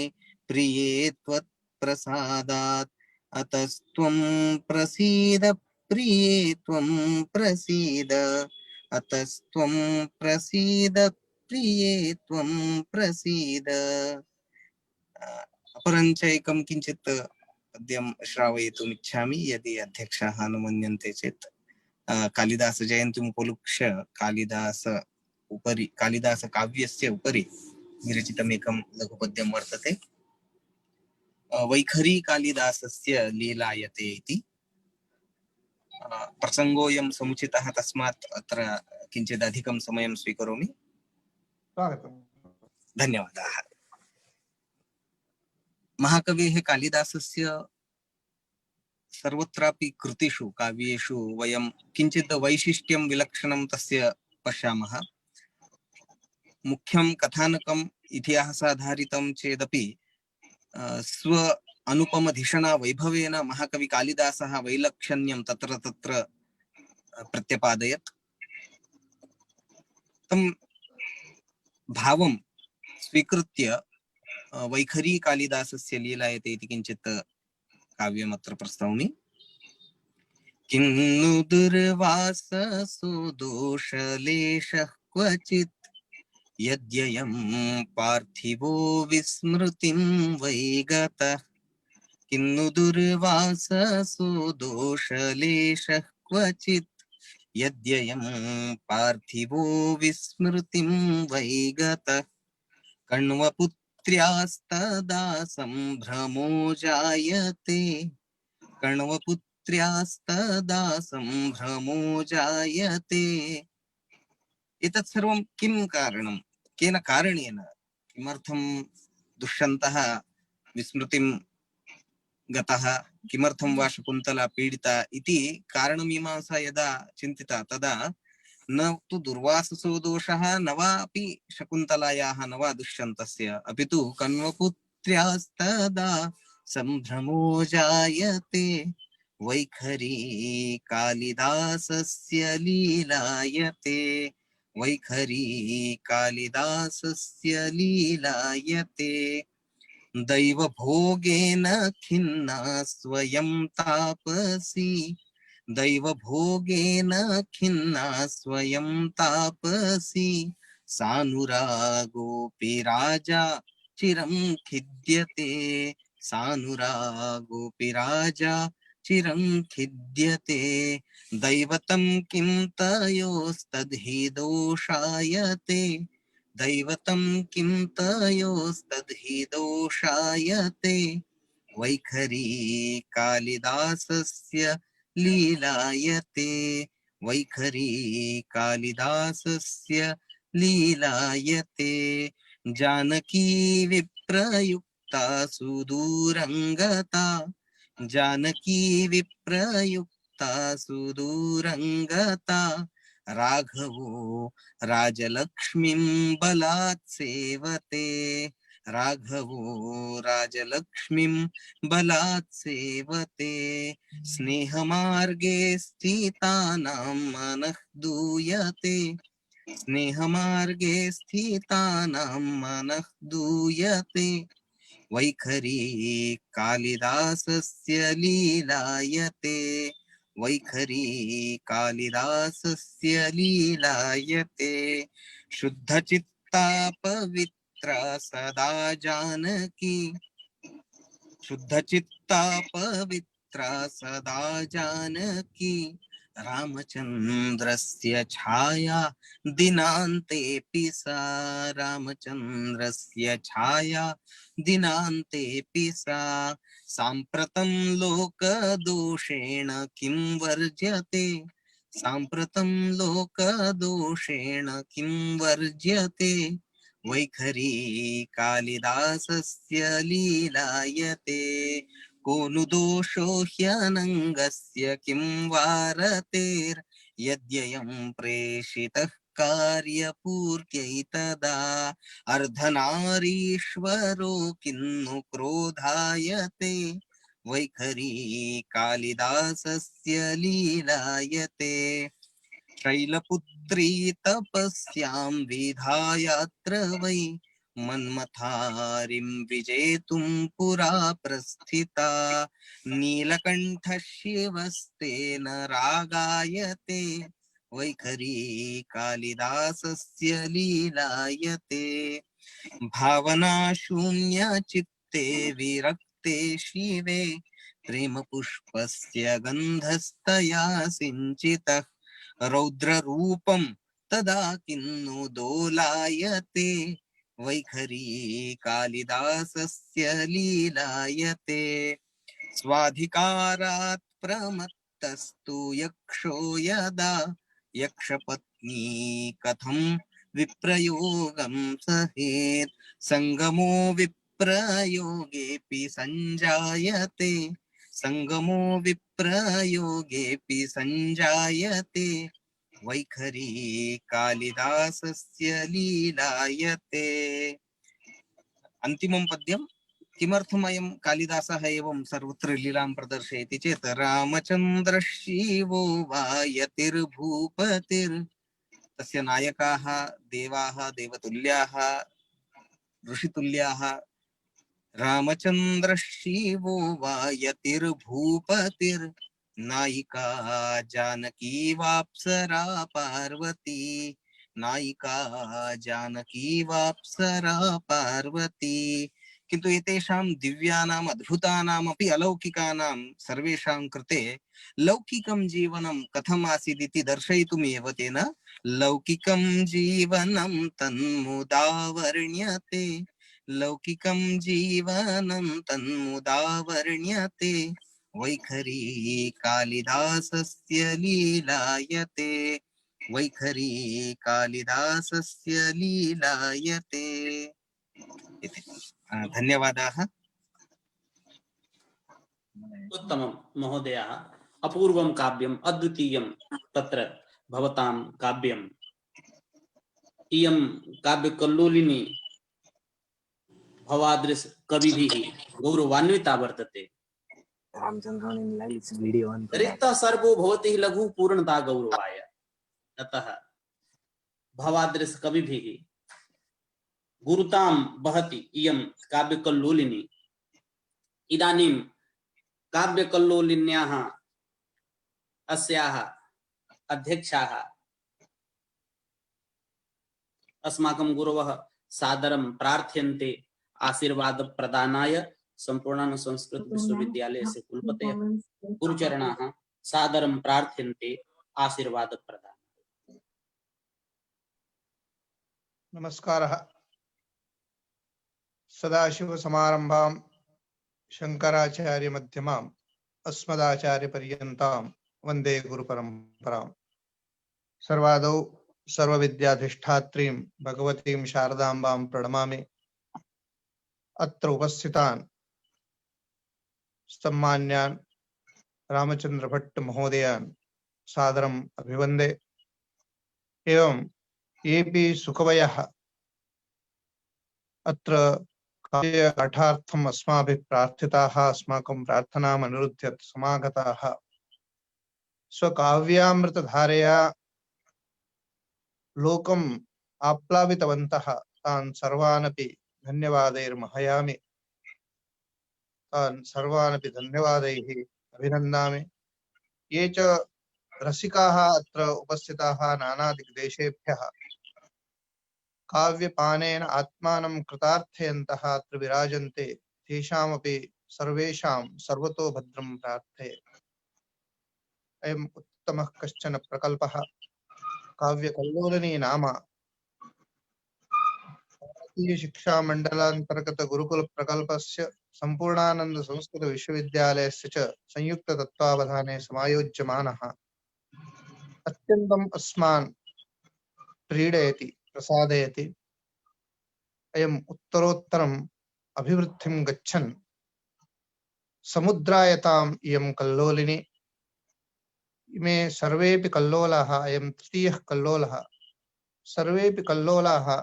प्रिये त्वत्प्रसादात् अतस्त्वं प्रसीद प्रिये त्वं प्रसीद अतस्त्वं प्रसीद प्रिये त्वं प्रसीद अपरञ्च एकं किञ्चित् पद्यं श्रावयितुम् इच्छामि यदि अध्यक्षाः अनुमन्यन्ते चेत् कालिदास जयन्तीम् उपलक्ष्य कालिदास काव्यस्य उपरि विरचितमेकं लघुपद्यं वर्तते वैखरी कालिदासस्य लीलायते इति प्रसङ्गोऽयं समुचितः तस्मात् अत्र किञ्चित् अधिकं समयं स्वीकरोमि स्वागतम् धन्यवादाः महाकवेः कालिदासस्य सर्वत्रापि कृतिषु काव्येषु वयं किञ्चित् वैशिष्ट्यं विलक्षणं तस्य पश्यामः मुख्यं कथानकम् इतिहासाधारितं चेदपि स्व अनुपमधिषणा वैभवेन महाकवि कालिदासः वैलक्षण्यं तत्र तत्र प्रत्यपादयत् तं भावं स्वीकृत्य वैखरी कालिदासस्य लीलायते इति किञ्चित् काव्यमत्र प्रस्तौमि किन्नु दुर्वाससो दोषलेशः क्वचित् यद्ययं पार्थिवो विस्मृतिं वैगतः किन्नु दुर्वाससो दोषलेशः क्वचित् यद्ययं पार्थिवो विस्मृतिं वैगतः कण्वपुत्र्यास्तदा सम्भ्रमो जायते कण्वपुत्र्यास्तदा सम्भ्रमो जायते एतत् सर्वं किं कारणं केन कारणेन किमर्थं दुष्यन्तः विस्मृतिं गतः किमर्थं वा शकुन्तला पीडिता इति कारणमीमांसा यदा चिन्तिता तदा न तु दुर्वाससो दोषः न वापि शकुन्तलायाः न वा दुष्यन्तस्य अपि तु कण्वपुत्र्यास्तदा सम्भ्रमो जायते वैखरी कालिदासस्य लीलायते वैखरी कालिदासस्य लीलायते दैवभोगेन खिन्ना स्वयं तापसी दैवभोगेन खिन्ना स्वयं तापसी सानुरागोऽपि राजा चिरं खिद्यते सानुरागोऽपि राजा चिरं खिद्यते दैवतं किं तयोस्तद्धि दोषायते दैवतं किं तयोस्तद्धि दोषायते वैखरी कालिदासस्य लीलायते वैखरी कालिदासस्य लीलायते जानकी विप्रयुक्ता सुदूरङ्गता जानकी विप्रयुक्ता सुदूरङ्गता राघवो राजलक्ष्मीं बलात् सेवते राघवो राजलक्ष्मीं बलात् सेवते स्नेहमार्गे स्थितानां मनः दूयते स्नेहमार्गे स्थितानां मनः दूयते वैखरी कालिदासस्य लीलायते वैखरी कालिदासस्य लीलायते शुद्धचित्ता पवित्रा सदा जानकी शुद्धचित्ता पवित्रा सदा जानकी रामचन्द्रस्य छाया दिनान्तेऽपि सा रामचन्द्रस्य छाया दिनान्तेऽपि सा साम्प्रतं लोकदोषेण किं वर्ज्यते साम्प्रतं लोकदोषेण किं वर्ज्यते वैखरी कालिदासस्य लीलायते को नु दोषो ह्यनङ्गस्य किं वारतेर्यद्ययं प्रेषितः कार्यपूर्त्यै तदा अर्धनारीश्वरो किन्नु क्रोधायते वैखरी कालिदासस्य लीलायते शैलपुत्री तपस्यां विधायात्र वै मन्मथारिं विजेतुं पुरा प्रस्थिता नीलकण्ठ शिवस्तेन रागायते वैखरी कालिदासस्य लीलायते भावना शून्य चित्ते विरक्ते शिवे प्रेम पुष्पस्य गन्धस्तया सिञ्चितः रौद्ररूपं तदा किन्नु दोलायते वैखरी कालिदासस्य लीलायते स्वाधिकारात् प्रमत्तस्तु यक्षो यदा यक्षपत्नी कथं विप्रयोगं सहेत् संगमो विप्रयोगेऽपि संजायते संगमो विप्रयोगेऽपि संजायते वैखरी कालिदासस्य लीलायते। अंतिमं पद्यं किमर्थमयं कालिदासः एवं सर्वत्र लीलां प्रदर्शयति चेत् रामचन्द्रशिवो वा यतिर्भूपतिर् तस्य नायकाः देवाः देवतुल्याः ऋषितुल्याः रामचन्द्रशिवो वा यतिर्भूपतिर् नायिका जानकी वाप्सरा पार्वती नायिका जानकी वाप्सरा पार्वती किन्तु एतेषां दिव्यानाम् अद्भुतानामपि अलौकिकानां सर्वेषां कृते लौकिकं जीवनं कथम् आसीत् इति दर्शयितुमेव तेन लौकिकं जीवनं तन्मुदा वर्ण्यते लौकिकं जीवनं तन्मुदा वर्ण्यते वैखरी कालिदासस्य लीलायते वैखरी कालिदासस्य लीलायते इति। धन्यवादाः। उत्तमं महोदय, अपूर्वं काव्यम् अद्वितीयं तत्र भवतां काव्यम्। इयं काव्यकल्लोलिनी भवादृश कविभिः गौरवान्विता वर्तते। रिक्तः सर्वो भवति लघु पूर्णता गौरवाय। अतः भवादृश कविभिः गुरुतां वहति इयं काव्यकल्लोलिनी। इदानीं काव्यकल्लोलिन्याः अस्याः अध्यक्षाः अस्माकं गुरवः सादरं प्रार्थयन्ते आशीर्वाद प्रदानाय। सम्पूर्णानन्द संस्कृत विश्वविद्यालयस्य कुलपतयः गुरुचरणाः सादरं प्रार्थयन्ते आशीर्वाद प्रदानाय। नमस्कारः। सदाशिव समारंभां शंकराचार्य मध्यमाम् अस्मदाचार्य पर्यन्तां वन्दे गुरुपरम्परां। सर्वादौ सर्वविद्याधिष्ठात्रीं भगवतीं शारदाम्बां प्रणमामि। अत्र उपस्थितान् सम्मान्यान् रामचंद्र भट्ट महोदयान् सादरम् अभिवन्दे। एवं येऽपि सुकवयः अत्र काव्यपाठार्थम् अस्माभिः प्रार्थिताः अस्माकं प्रार्थनाम् अनुरुध्य समागताः स्वकाव्यामृतधारया लोकम् आप्लावितवन्तः तान् सर्वानपि धन्यवादैर्महयामि। तान् सर्वानपि धन्यवादैः अभिनन्दामि। ये च रसिकाः अत्र उपस्थिताः नानादिग्देशेभ्यः काव्यपानेन आत्मानं कृतार्थयन्तः अत्र विराजन्ते, तेषामपि सर्वेषां सर्वतो भद्रं प्रार्थये। अयम् उत्तमः कश्चन प्रकल्पः काव्यकल्लोलिनी नाम भारतीय शिक्षा मंडलांतर्गत गुरुकुल प्रकल्पस्य सम्पूर्णानन्द संस्कृत विश्वविद्यालयस्य च संयुक्त तत्त्वावधाने समायोज्यमानः अत्यन्तम् अस्मान् प्रीडयति प्रसादयति। अयम् उत्तरोत्तरम् अभिवृद्धिं गच्छन् समुद्रायताम् इयं कल्लोलिनी। इमे सर्वेपि कल्लोलाः, अयं तृतीयः कल्लोलः सर्वेपि कल्लोलाः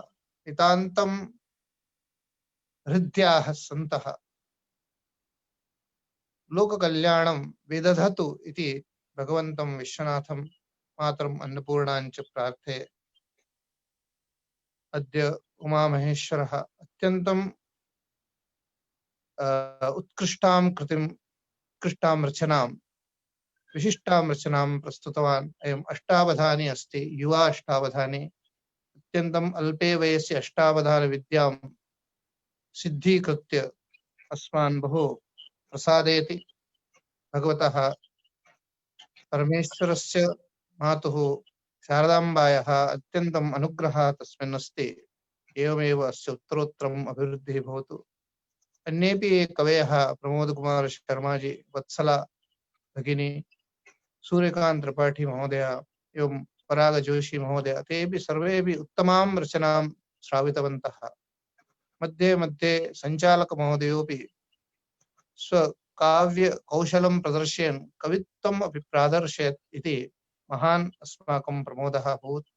नितान्तं हृद्याः सन्तः लोककल्याणं विदधतु इति भगवन्तं विश्वनाथं मातरम् अन्नपूर्णाञ्च प्रार्थये। अद्य उमामहेश्वरः अत्यन्तं उत्कृष्टां कृतिं उत्कृष्टां रचनां विशिष्टां रचनां प्रस्तुतवान्। अयम् अष्टावधानी अस्ति, युवा अष्टावधानी। अत्यन्तम् अल्पे वयसि अष्टावधान विद्यां सिद्धीकृत्य अस्मान् बहु प्रसादयति। भगवतः परमेश्वरस्य मातुः शारदाम्बायाः अत्यन्तम् अनुग्रहः तस्मिन् अस्ति। एवमेव अस्य उत्तरोत्तरम् अभिवृद्धिः भवतु। अन्येपि ये कवयः प्रमोदकुमार शर्माजी, वत्सला भगिनी, सूर्यकांत त्रिपाठी महोदय, एवं पराग जोशी महोदय, तेपि सर्वेपि उत्तमां रचनां श्रावितवन्तः। मध्ये मध्ये सञ्चालक महोदयोपि स्वकाव्य कौशलं प्रदर्शयन् कवित्वम् अपि प्रादर्शयत् इति महान् अस्माकं प्रमोदः अभूत्।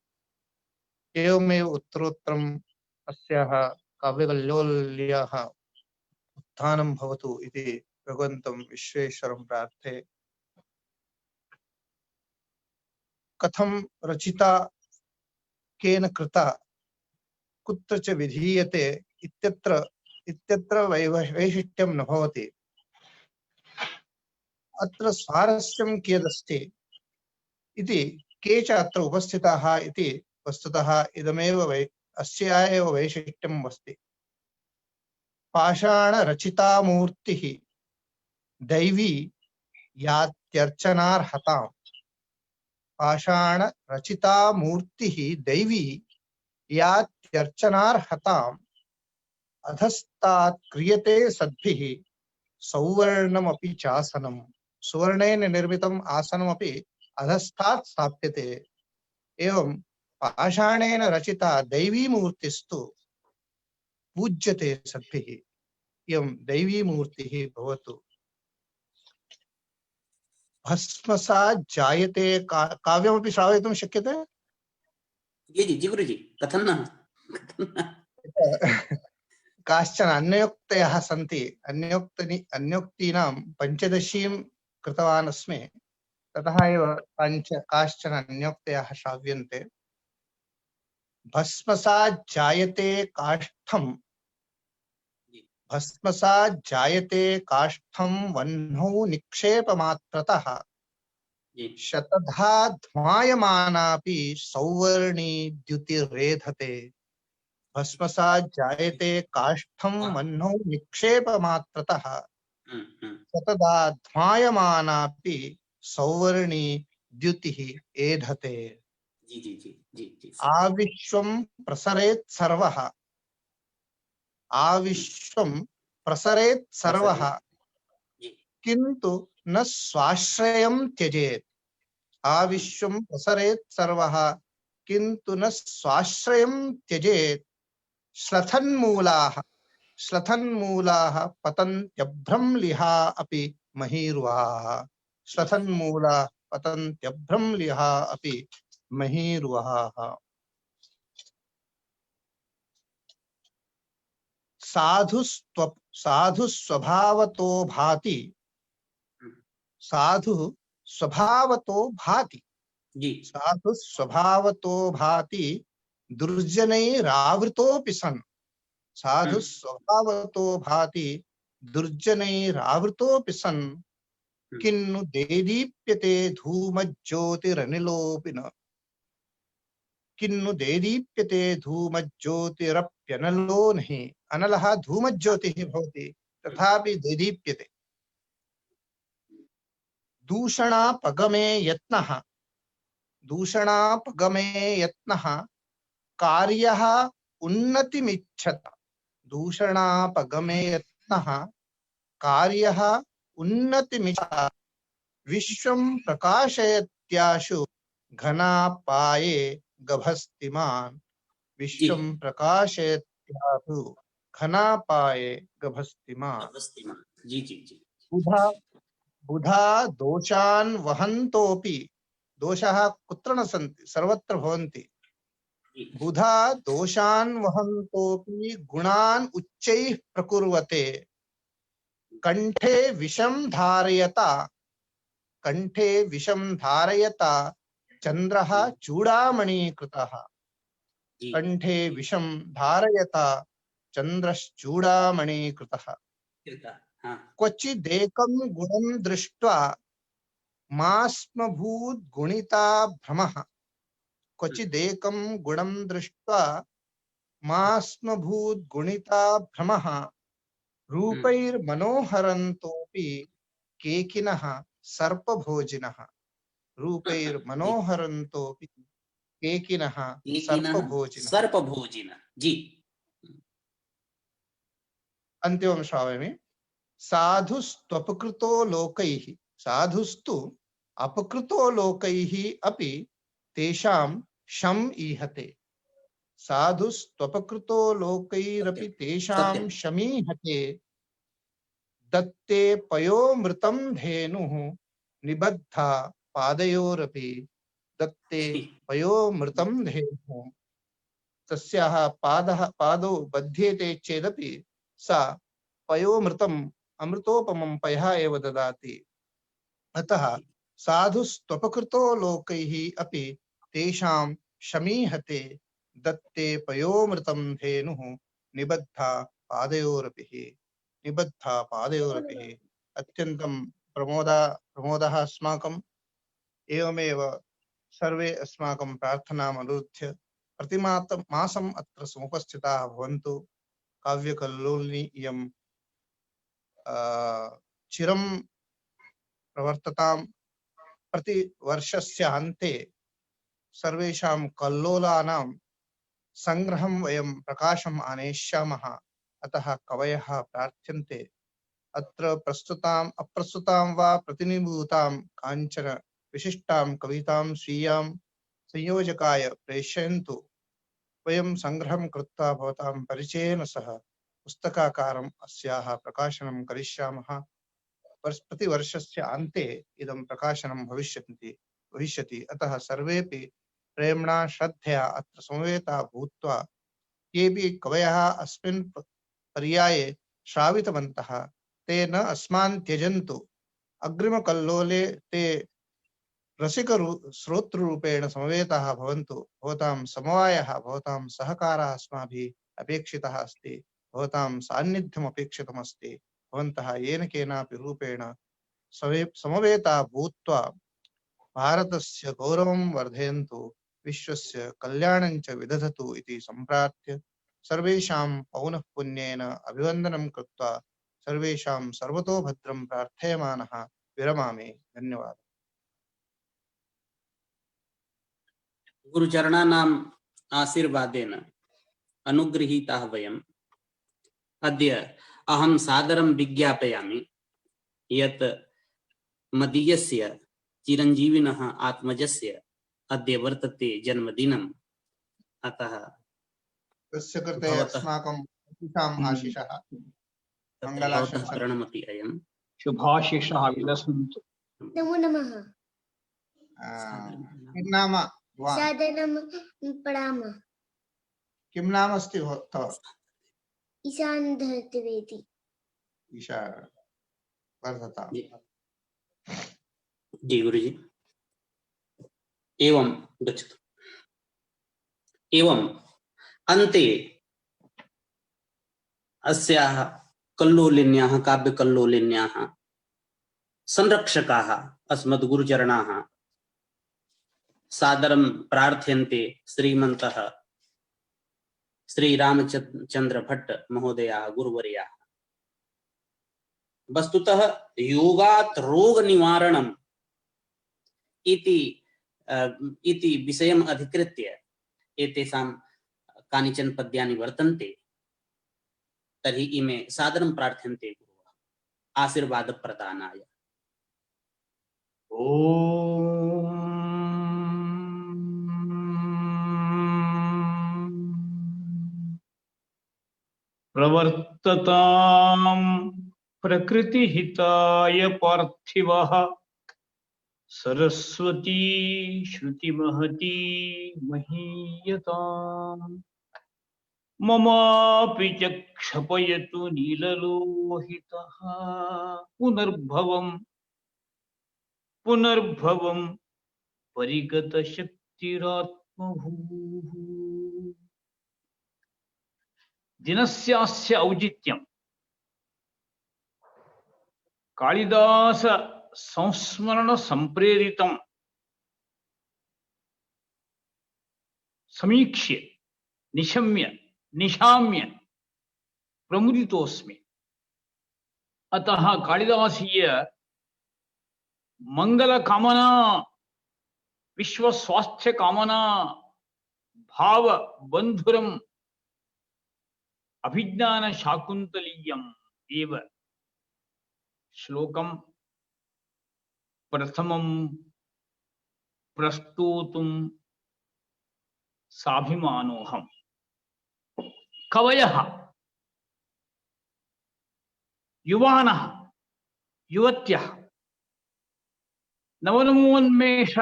एवमेव उत्तरोत्तरम् अस्याः काव्यकल्लोल्याः उत्थानं भवतु इति भगवन्तं विश्वेश्वरं प्रार्थये। कथं रचिता, केन कृता, कुत्र च विधीयते इत्यत्र वैशिष्ट्यं न भवति। अत्र स्वारस्यं कियदस्ति इति के च अत्र उपस्थिताः इति वस्तुतः इदमेव अस्या एव वैशिष्ट्यम् अस्ति। पाषाणरचिता मूर्तिः दैवी यात्यर्चनार्हताम्। पाषाणरचिता मूर्तिः दैवी यात्यर्चनार्हताम्। अधस्तात् क्रियते सद्भिः सौवर्णमपि चासनम्। सुवर्णेन निर्मितम् आसनमपि अधस्तात् स्थाप्यते। एवं पाषाणेन रचिता दैवी मूर्तिस्तु पूज्यते सद्भिः। इयं दैवी मूर्तिः भवतु। भस्मसात् जायते काव्यमपि श्रावयितुं शक्यते? जी गुरुजी, कथं न। काश्चन अन्योक्तयः सन्ति। अन्योक्तीनां पञ्चदशीं कृतवान् अस्मि। ततः एव काश्चन अन्योक्तयः श्राव्यन्ते। भस्मसात् जायते काष्ठं, भस्मसात् जायते काष्ठं वह्नौ निक्षेपमात्रतः। शतधा ध्मायमानापि सौवर्णी द्युतिरेधते। भस्मसात् जायते काष्ठं वह्नौ निक्षेपमात्रतः। शतधा ध्मायमानापि सौवर्णी द्युतिः एधते। जी जी जी जी जी। आविश्वं प्रसरेत् सर्वः, आविश्वं प्रसरेत् सर्वः, किन्तु न स्वाश्रयं त्यजेत्। आविश्वं प्रसरेत् सर्वः किन्तु न स्वाश्रयं त्यजेत्। श्लथन्मूलाः श्लथन्मूलाः पतन्त्यभ्रंलिहा अपि महीरुहाः। श्लथन्मूलाः पतन्त्यभ्रंलिहा अपि महीरुहाः। साधु स्वभावतो भाति, साधु स्वभावतो भाति, साधु स्वभावतो भाति दुर्जनैरावृतोऽपि सन्। साधु स्वभावतो भाति दुर्जनैरावृतोऽपि सन्। किन्नु देदीप्यते धूमज्योतिरनिलोऽपि न। किन्नु देदीप्यते धूमज्योतिरप्यनलो नहि। अनलः धूमज्योतिः भवति, तथापि देदीप्यते। दूषणापगमे यत्नः, दूषणापगमे यत्नः कार्यः उन्नतिमिच्छत। दूषणापगमे यत्नः कार्यः उन्नतिमिच्छत। विश्वं प्रकाशयत्याशु घनापाये गभस्तिमान्। विश्वं प्रकाशयत्याशु घनापाये गभस्तिमान्। जी जी जी। बुधा दोषान् वहन्तोऽपि, दोषाः कुत्र न सन्ति, सर्वत्र भवन्ति। बुधा दोषान् वहन्तोऽपि गुणान् उच्चैः प्रकुर्वते कंठे विषं धारयता चंद्रः चूडामणीकृतः। जी कंठे विषं धारयता चंद्रश्चूडामणीकृतः। हाँ क्वचिदेकं गुणं दृष्ट्वा मास्मभूत् गुणिता भ्रमः। क्वचिदेकं गुणं दृष्ट्वा मास्मभूत् गुणिता भ्रमः। रूपैर्मनोहरन्तोऽपि केकिनः सर्पभोजिनः। रूपैर्मनोहरन्तोऽपि केकिनः सर्पभोजिनः। सर्पभोजिनः। जी अन्तिमं श्रावयामि। साधुस्त्वपकृतो लोकैः, साधुस्तु अपकृतो लोकैः अपि तेषां शम् ईहते। साधुस्त्वपकृतो लोकैरपि तेषां सत्यं। शमीहते। दत्ते पयोमृतं धेनुः निबद्धा पादयोरपि। दत्ते पयोमृतं धेनुः, तस्याः पादौ बध्येते चेदपि सा पयोमृतम् अमृतोपमं पयः एव ददाति। अतः साधुस्त्वपकृतो लोकैः अपि तेषां शमीहते। दत्ते पयोमृतं धेनुः निबद्धा पादयोरपि। अत्यन्तं प्रमोदः अस्माकम्। एवमेव सर्वे अस्माकं प्रार्थनाम् अनुरुध्य प्रतिमासम् अत्र समुपस्थिताः भवन्तु। काव्यकल्लोलिनी इयं चिरं प्रवर्ततां। प्रतिवर्षस्य अन्ते सर्वेषां कल्लोलानां संग्रहं वयं प्रकाशम् आनेष्यामः। अतः कवयः प्रार्थ्यन्ते अत्र प्रस्तुताम् अप्रस्तुतां वा प्रतिनिभूतां काञ्चन विशिष्टां कवितां स्वीयां संयोजकाय प्रेषयन्तु। वयं संग्रहं कृत्वा भवतां परिचयेन सह पुस्तकाकारम् अस्याः प्रकाशनं करिष्यामः। प्रतिवर्षस्य अन्ते इदं प्रकाशनं भविष्यति। अतः सर्वेपि प्रेम्णा श्रद्धया अत्र समवेता भूत्वा येऽपि कवयः अस्मिन् पर्याये श्रावितवन्तः ते न अस्मान् त्यजन्तु। अग्रिमकल्लोले ते रसिकश्रोतृरूपेण समवेताः भवन्तु। भवतां समवायः, भवतां सहकारः अस्माभिः अपेक्षितः अस्ति। भवतां सान्निध्यम् अपेक्षितमस्ति। भवन्तः येन केनापि रूपेण समवेता भूत्वा भारतस्य गौरवं वर्धयन्तु, विश्वस्य कल्याणं च विदधतु इति सम्प्रार्थ्य सर्वेषां पौनः पुन्येन अभिवन्दनं कृत्वा सर्वेषां सर्वतो भद्रं प्रार्थयमानः विरमामि। धन्यवादः। गुरुचरणानाम् आशीर्वादेन अनुगृहीताः वयम् अद्य अहं सादरं विज्ञापयामि यत् मदीयस्य चिरञ्जीविनः आत्मजस्य अद्य वर्तते जन्मदिनम्। अतः तस्य कृते भवतः अस्माकं आशीषः मङ्गलाशंसनम् प्रणमति अयम्। शुभाशिषः विलसन्तु। नमो नमः। किं नाम भवान्? सादरं प्रणामः। किं नाम अस्ति तव? ईशान द्विवेदी। ईशान वर्धताम्। जी गुरुजी। एवं गच्छतु। एवं अन्ते अस्याः कल्लोलिन्याः काव्यकल्लोलिन्याः संरक्षकाः अस्मद्गुरुचरणाः सादरं प्रार्थयन्ते श्रीमन्तः श्रीरामचन्द्र भट्ट महोदयाः गुरुवर्याः। वस्तुतः योगात् रोग निवारणम् इति विषयम् अधिकृत्य एतेषां कानिचन पद्यानि वर्तन्ते। तर्हि इमे सादरं प्रार्थ्यन्ते गुरुः आशीर्वादप्रदानाय। प्रवर्ततां प्रकृतिहिताय पार्थिवः सरस्वती श्रुतिमहती महीयताम् ममापि च क्षपयतु नीललोहितः पुनर्भवं परिगतशक्तिरात्मभूः। दिनस्यास्य औचित्यं कालिदास संस्मरण संप्रेरितं समीक्ष्य निशाम्य प्रमुदितोऽस्मि। अतः कालिदासीय मंगल कामना विश्व स्वास्थ्य कामना भाव बंधुरम अभिज्ञान शाकुंतलीयम एव श्लोकम प्रथमं प्रस्तोतुं साभिमानोऽहम्। कवयः युवानः युवत्यः नवनवोन्मेष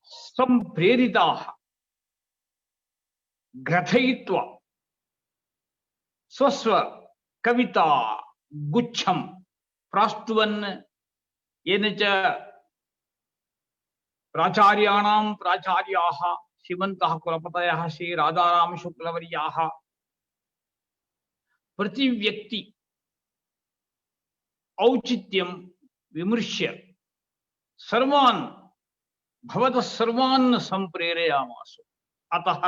संप्रेरिताः ग्रथयित्वा स्वस्व कविता गुच्छं प्रास्तुवन् येन च प्राचार्याणां प्राचार्याः श्रीमन्तः कुलपतयः श्री राधाराम शुक्लवर्याः प्रति व्यक्ति औचित्यं विमृश्य सर्वान् भवतः सर्वान् संप्रेरयामासु। अतः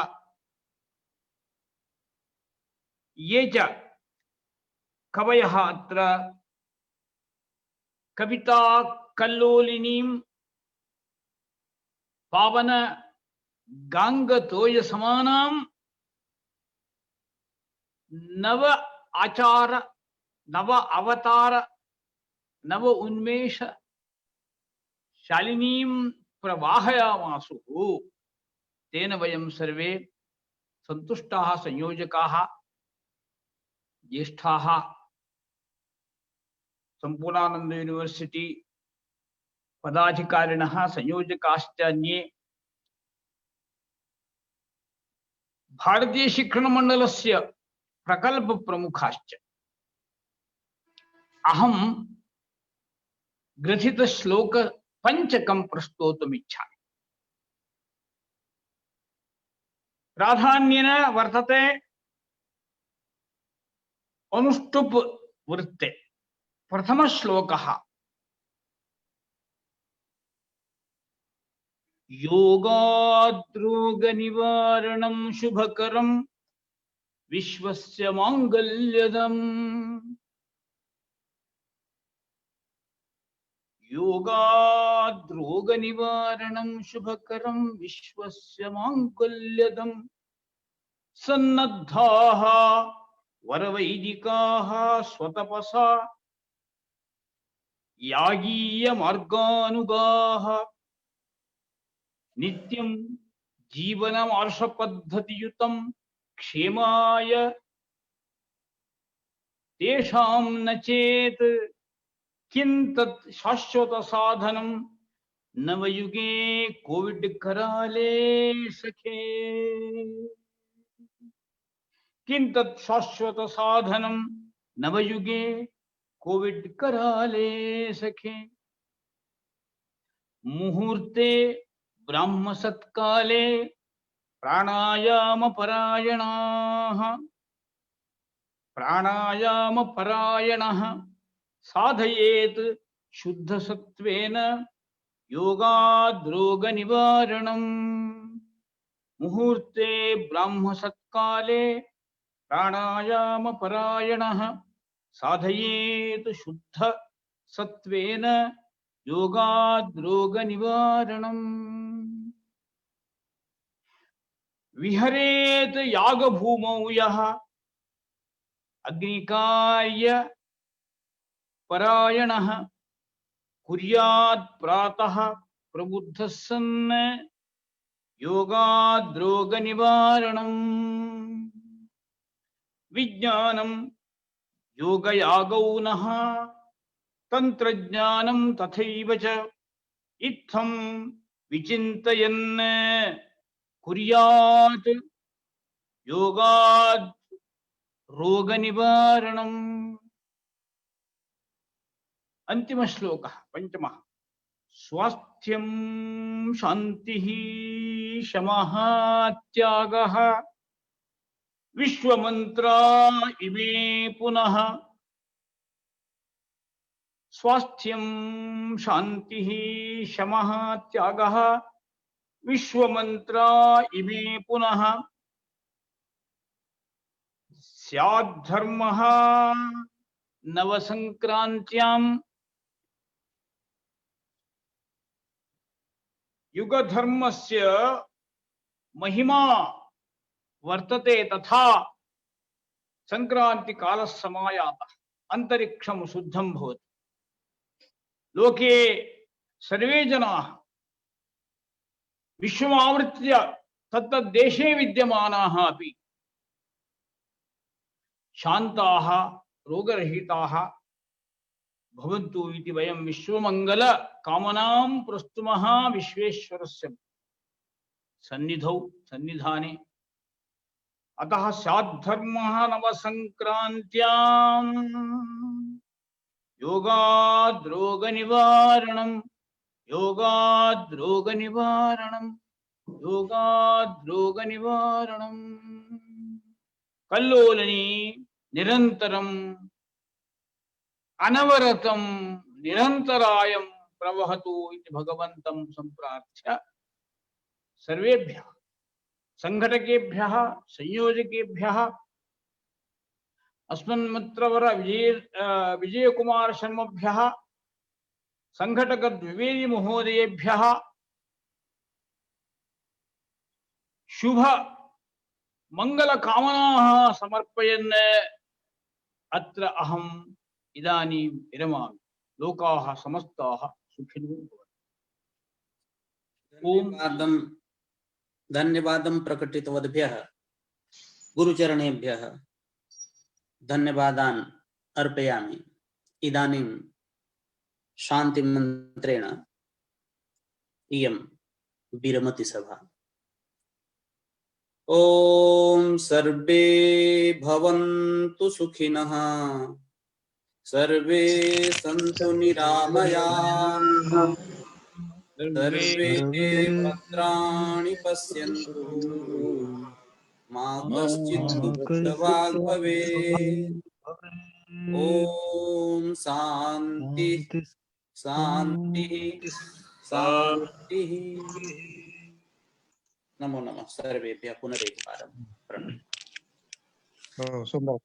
ये च कवयः अत्र कविता कल्लोलिनीं पावन गांगतोय समानां नव आचार नव अवतार नव उन्मेष शालिनीं प्रवाहयामासु। तेन वयं सर्वे सन्तुष्टाः संयोजकाः ज्येष्ठाः संपूर्णानंद यूनिवर्सिटी पदाधिकारिणः संयोजकाश्च अन्ये भारतीय शिक्षण मंडलस्य प्रकल्प प्रमुखाश्च अहं ग्रथित श्लोक पंचकं प्रस्तोतुमिच्छामि। प्राधान्येन वर्तते अनुष्टुप वृत्ते। प्रथम श्लोकः योगाद्रोगनिवारणं शुभकरं विश्वस्य मांगल्यदम्। योगाद्रोगनिवारणं शुभकरं विश्वस्य मांगल्यदम्। सन्नद्धाः वरवैदिकाः स्वतपसा यागीय मार्गानुगाः नित्यं जीवनमार्षपद्धतियुतं क्षेमाय तेषां न चेत् किं तत् शाश्वत साधनं नवयुगे कोविड कराले सखे। किं तत् शाश्वत साधनं नवयुगे कोविड कराले सखे। मुहूर्ते ब्राह्म सत्काले प्राणायाम परायणः साधयेत् शुद्ध सत्वेन योगाद्रोग निवारणम्। मुहूर्ते ब्राह्म सत्काले प्राणायाम परायणः साधयेत् शुद्ध सत्वेन योगाद्रोग निवारणम्। विहरेत यागभूमौ यः अग्निकार्य परायणः कुर्यात् प्रातः प्रबुद्धः सन् योगाद्रोग निवारणम्। विज्ञानं योगयागौ नः तंत्रज्ञानं तथैव च इत्थं विचिन्तयन् कुर्यात् योगात् रोगनिवारणम्। अंतिम श्लोक पंचम। स्वास्थ्यं शान्तिः शमः त्यागः विश्वमन्त्रा इमे पुनः। स्वास्थ्यं शान्तिः शमः त्यागः विश्वमन्त्रा इमे पुनः। स्याद्धर्मः नवसंक्रांत्यां युगधर्मस्य महिमा वर्तते तथा संक्रांति काल समायातः अंतरिक्षं शुद्धं भवति। लोके सर्वे जनाः विश्वमावृत्य तत्तद्देशे विद्यमानाः अपि शान्ताः रोगरहिताः भवन्तु इति वयं विश्वमंगल कामनां प्रस्तुमः विश्वेश्वरस्य सन्निधौ सन्निधाने। अतः स्याद्धर्मः नवसंक्रांत्यां योगाद् रोगनिवारणं योगाद् रोगनिवारणं योगाद् रोगनिवारणं। कल्लोलनी निरंतरम अनवरतम निरंतरायं प्रवहतु इति भगवन्तं संप्रार्थ्य सर्वेभ्यः संघटकेभ्यः संयोजकेभ्यः अस्मन्मित्रवर विजय कुमार शर्मभ्यः संघटक द्विवेदी महोदयेभ्यः शुभ मंगल कामनाः समर्पयन् अत्र अहम् इदानीं विरमामि। लोकाः समस्ताः सुखिनो भवन्तु। धन्यवादं प्रकटितवद्भ्यः गुरुचरणेभ्यः धन्यवादान् अर्पयामि। इदानीं शान्तिमन्त्रेण इयं विरमति सभा। ओम सर्वे भवन्तु सुखिनः सर्वे सन्तु निरामयाः सर्वे भद्राणि पश्यन्तु मा कश्चित् दुःखभाग् भवेत्। ओम शांति शांति शांति। नमो नमः सर्वेभ्यः पुनरेकवारं प्रणमः। सुंदर।